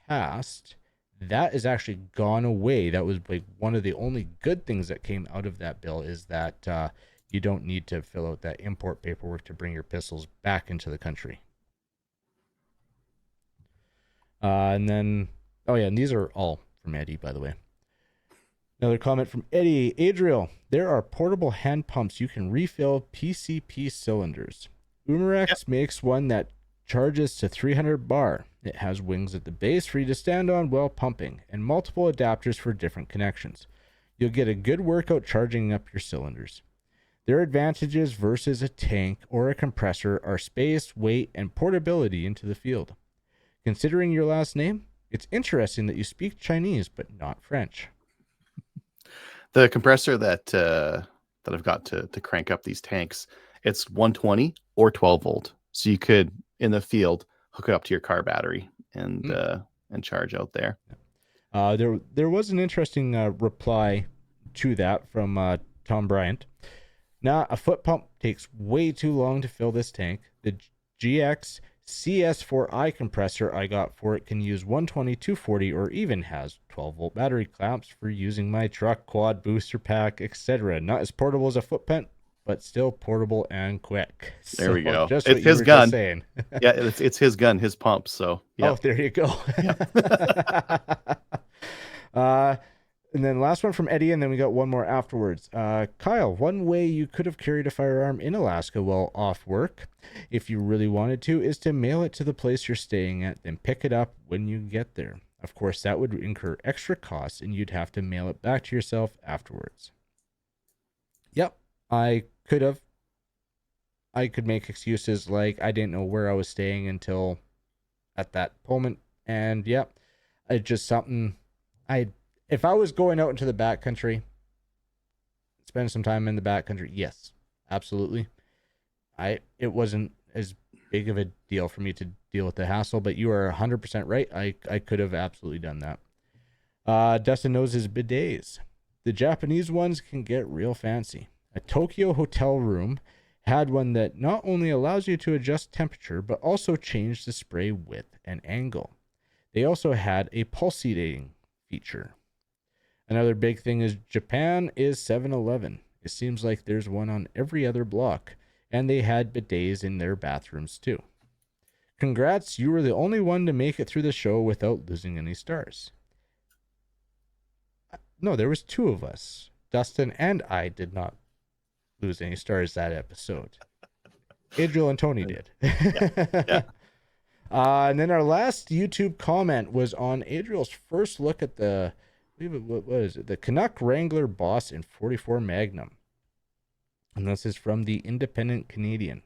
Speaker 2: passed, that has actually gone away. That was like one of the only good things that came out of that bill, is that you don't need to fill out that import paperwork to bring your pistols back into the country. And then, and these are all from Eddie, by the way. Another comment from Eddie. Adriel, there are portable hand pumps you can refill PCP cylinders. Umarex makes one that charges to 300 bar. It has wings at the base for you to stand on while pumping, and multiple adapters for different connections. You'll get a good workout charging up your cylinders. Their advantages versus a tank or a compressor are space, weight, and portability into the field. Considering your last name, it's interesting that you speak Chinese but not French.
Speaker 1: The compressor that I've got to crank up these tanks, it's 120 or 12 volt. So you could, in the field, hook it up to your car battery and charge out there.
Speaker 2: There was an interesting reply to that from Tom Bryant. Now, a foot pump takes way too long to fill this tank. The GX CS4i compressor I got for it can use 120, 240, or even has 12 volt battery clamps for using my truck, quad, booster pack, etc. Not as portable as a foot pump, but still portable and quick.
Speaker 1: There we go.
Speaker 2: Just
Speaker 1: it's his gun.
Speaker 2: Saying.
Speaker 1: Yeah, it's his gun, his pump. So yeah.
Speaker 2: Oh, there you go. And then last one from Eddie, and then we got one more afterwards. Kyle, one way you could have carried a firearm in Alaska while off work, if you really wanted to, is to mail it to the place you're staying at, then pick it up when you get there. Of course, that would incur extra costs, and you'd have to mail it back to yourself afterwards. Yep, I could have. I could make excuses like I didn't know where I was staying until at that moment, and yep, it's just something if I was going out into the backcountry, spending some time in the backcountry, yes, absolutely. It wasn't as big of a deal for me to deal with the hassle, but you are 100% right. I could have absolutely done that. Dustin knows his bidets. The Japanese ones can get real fancy. A Tokyo hotel room had one that not only allows you to adjust temperature, but also change the spray width and angle. They also had a pulsating feature. Another big thing is Japan is 7-Eleven. It seems like there's one on every other block, and they had bidets in their bathrooms too. Congrats, you were the only one to make it through the show without losing any stars. No, there was two of us. Dustin and I did not lose any stars that episode. Adriel and Tony did.
Speaker 1: Yeah.
Speaker 2: And then our last YouTube comment was on Adriel's first look at the, what is it? The Canuck Wrangler Boss in 44 Magnum. And this is from the Independent Canadian.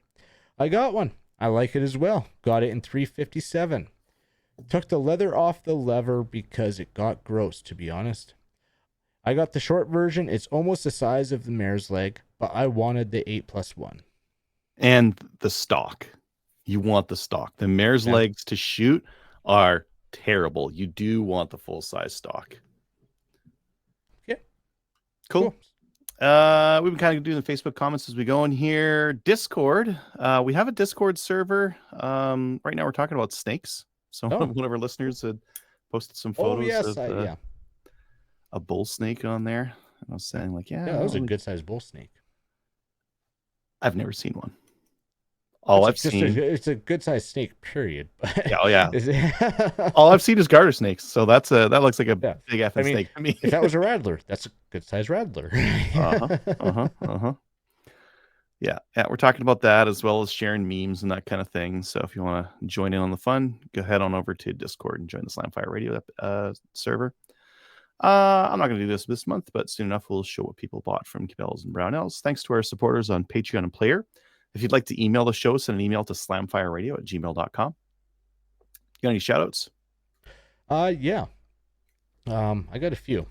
Speaker 2: I got one. I like it as well. Got it in 357. Took the leather off the lever because it got gross, to be honest. I got the short version. It's almost the size of the mare's leg, but I wanted the 8+1.
Speaker 1: And the stock. You want the stock. The mare's legs to shoot are terrible. You do want the full-size stock.
Speaker 2: Yeah.
Speaker 1: Cool. We've been kind of doing the Facebook comments as we go in here. Discord. We have a Discord server. Right now we're talking about snakes. So one of our listeners had posted some photos of a bull snake on there. And I was saying like,
Speaker 2: that was a good-sized bull snake.
Speaker 1: I've never seen one.
Speaker 2: It's a good-sized snake, period.
Speaker 1: All I've seen is garter snakes, so that looks like a big effing snake to me.
Speaker 2: If that was a rattler, that's a good-sized rattler.
Speaker 1: Yeah, we're talking about that as well as sharing memes and that kind of thing. So if you want to join in on the fun, go ahead on over to Discord and join the Slamfire Radio server. I'm not going to do this month, but soon enough we'll show what people bought from Cabela's and Brownells. Thanks to our supporters on Patreon and Player. If you'd like to email the show, send an email to slamfireradio@gmail.com. You got any shout-outs?
Speaker 2: Yeah. I got a few.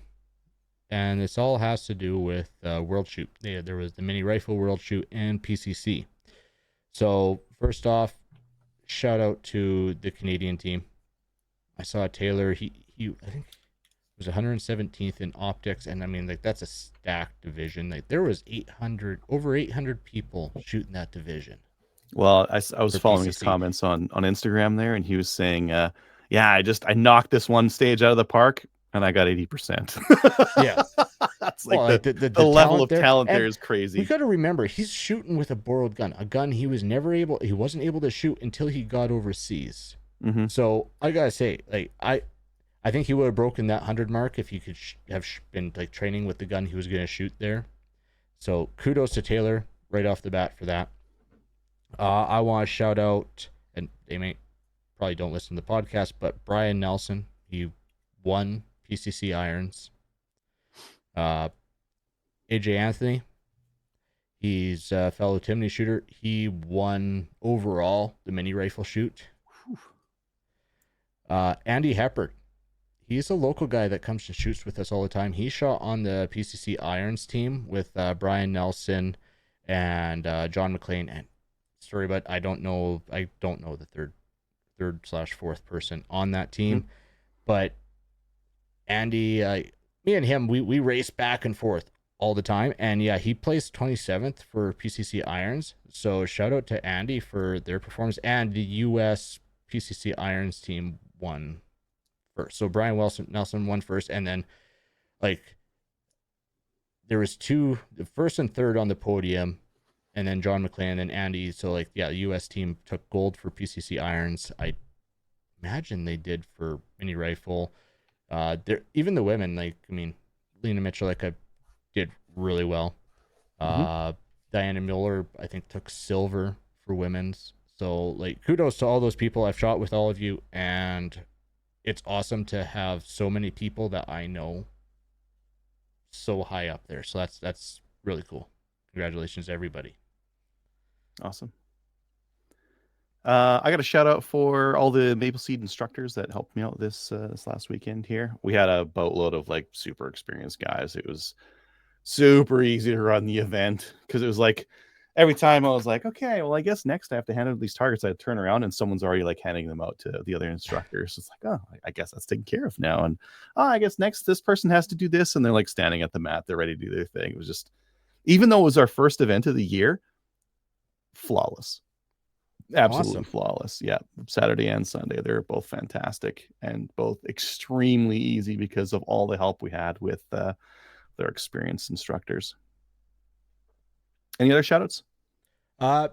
Speaker 2: And this all has to do with World Shoot. There was the Mini Rifle World Shoot and PCC. So, first off, shout out to the Canadian team. I saw Taylor, he I think was 117th in optics, and I mean, like, that's a stacked division. Like, there was over 800 people shooting that division.
Speaker 1: Well, I was following his comments on Instagram there, and he was saying, I knocked this one stage out of the park, and I got 80%.
Speaker 2: Yeah.
Speaker 1: That's like the level of talent there is crazy.
Speaker 2: We got to remember, he's shooting with a borrowed gun, a gun he wasn't able to shoot until he got overseas.
Speaker 1: Mm-hmm.
Speaker 2: So I gotta say, like, I think he would have broken that 100 mark if he could have been like training with the gun he was going to shoot there. So kudos to Taylor right off the bat for that. I want to shout out they may probably don't listen to the podcast, but Brian Nelson, he won PCC irons. AJ Anthony, he's a fellow Timney shooter. He won overall the mini rifle shoot. Andy Heppert, he's a local guy that comes and shoots with us all the time. He shot on the PCC irons team with Brian Nelson and John McLean. And sorry, but I don't know the third/fourth person on that team. Mm-hmm. But Andy, me and him, we race back and forth all the time. And yeah, he placed 27th for PCC irons. So shout out to Andy for their performance. And the US PCC irons team won first. So Brian Nelson won first. And then like there was the first and third on the podium. And then John McClan and Andy. So like, yeah, the US team took gold for PCC irons. I imagine they did for mini rifle. Even the women, like, I mean, Lena Mitchell, like, did really well. Diana Miller, I think, took silver for women's. So, like, kudos to all those people. I've shot with all of you, and it's awesome to have so many people that I know so high up there. So that's really cool. Congratulations, everybody.
Speaker 1: Awesome. I got a shout out for all the Maple Seed instructors that helped me out this last weekend here. We had a boatload of like super experienced guys. It was super easy to run the event because it was like every time I was like, okay, well, I guess next I have to hand out these targets. I'd turn around and someone's already like handing them out to the other instructors. It's like, oh, I guess that's taken care of now. And I guess next this person has to do this. And they're like standing at the mat. They're ready to do their thing. It was just, even though it was our first event of the year, flawless. Absolutely awesome. Flawless. Yeah. Saturday and Sunday, they're both fantastic and both extremely easy because of all the help we had with their experienced instructors. Any other shout outs?
Speaker 2: No,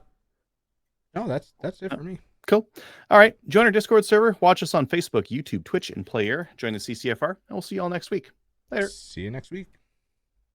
Speaker 2: that's it for me.
Speaker 1: Cool. All right. Join our Discord server. Watch us on Facebook, YouTube, Twitch, and Player. Join the CCFR, and we'll see you all next week. Later.
Speaker 2: See you next week.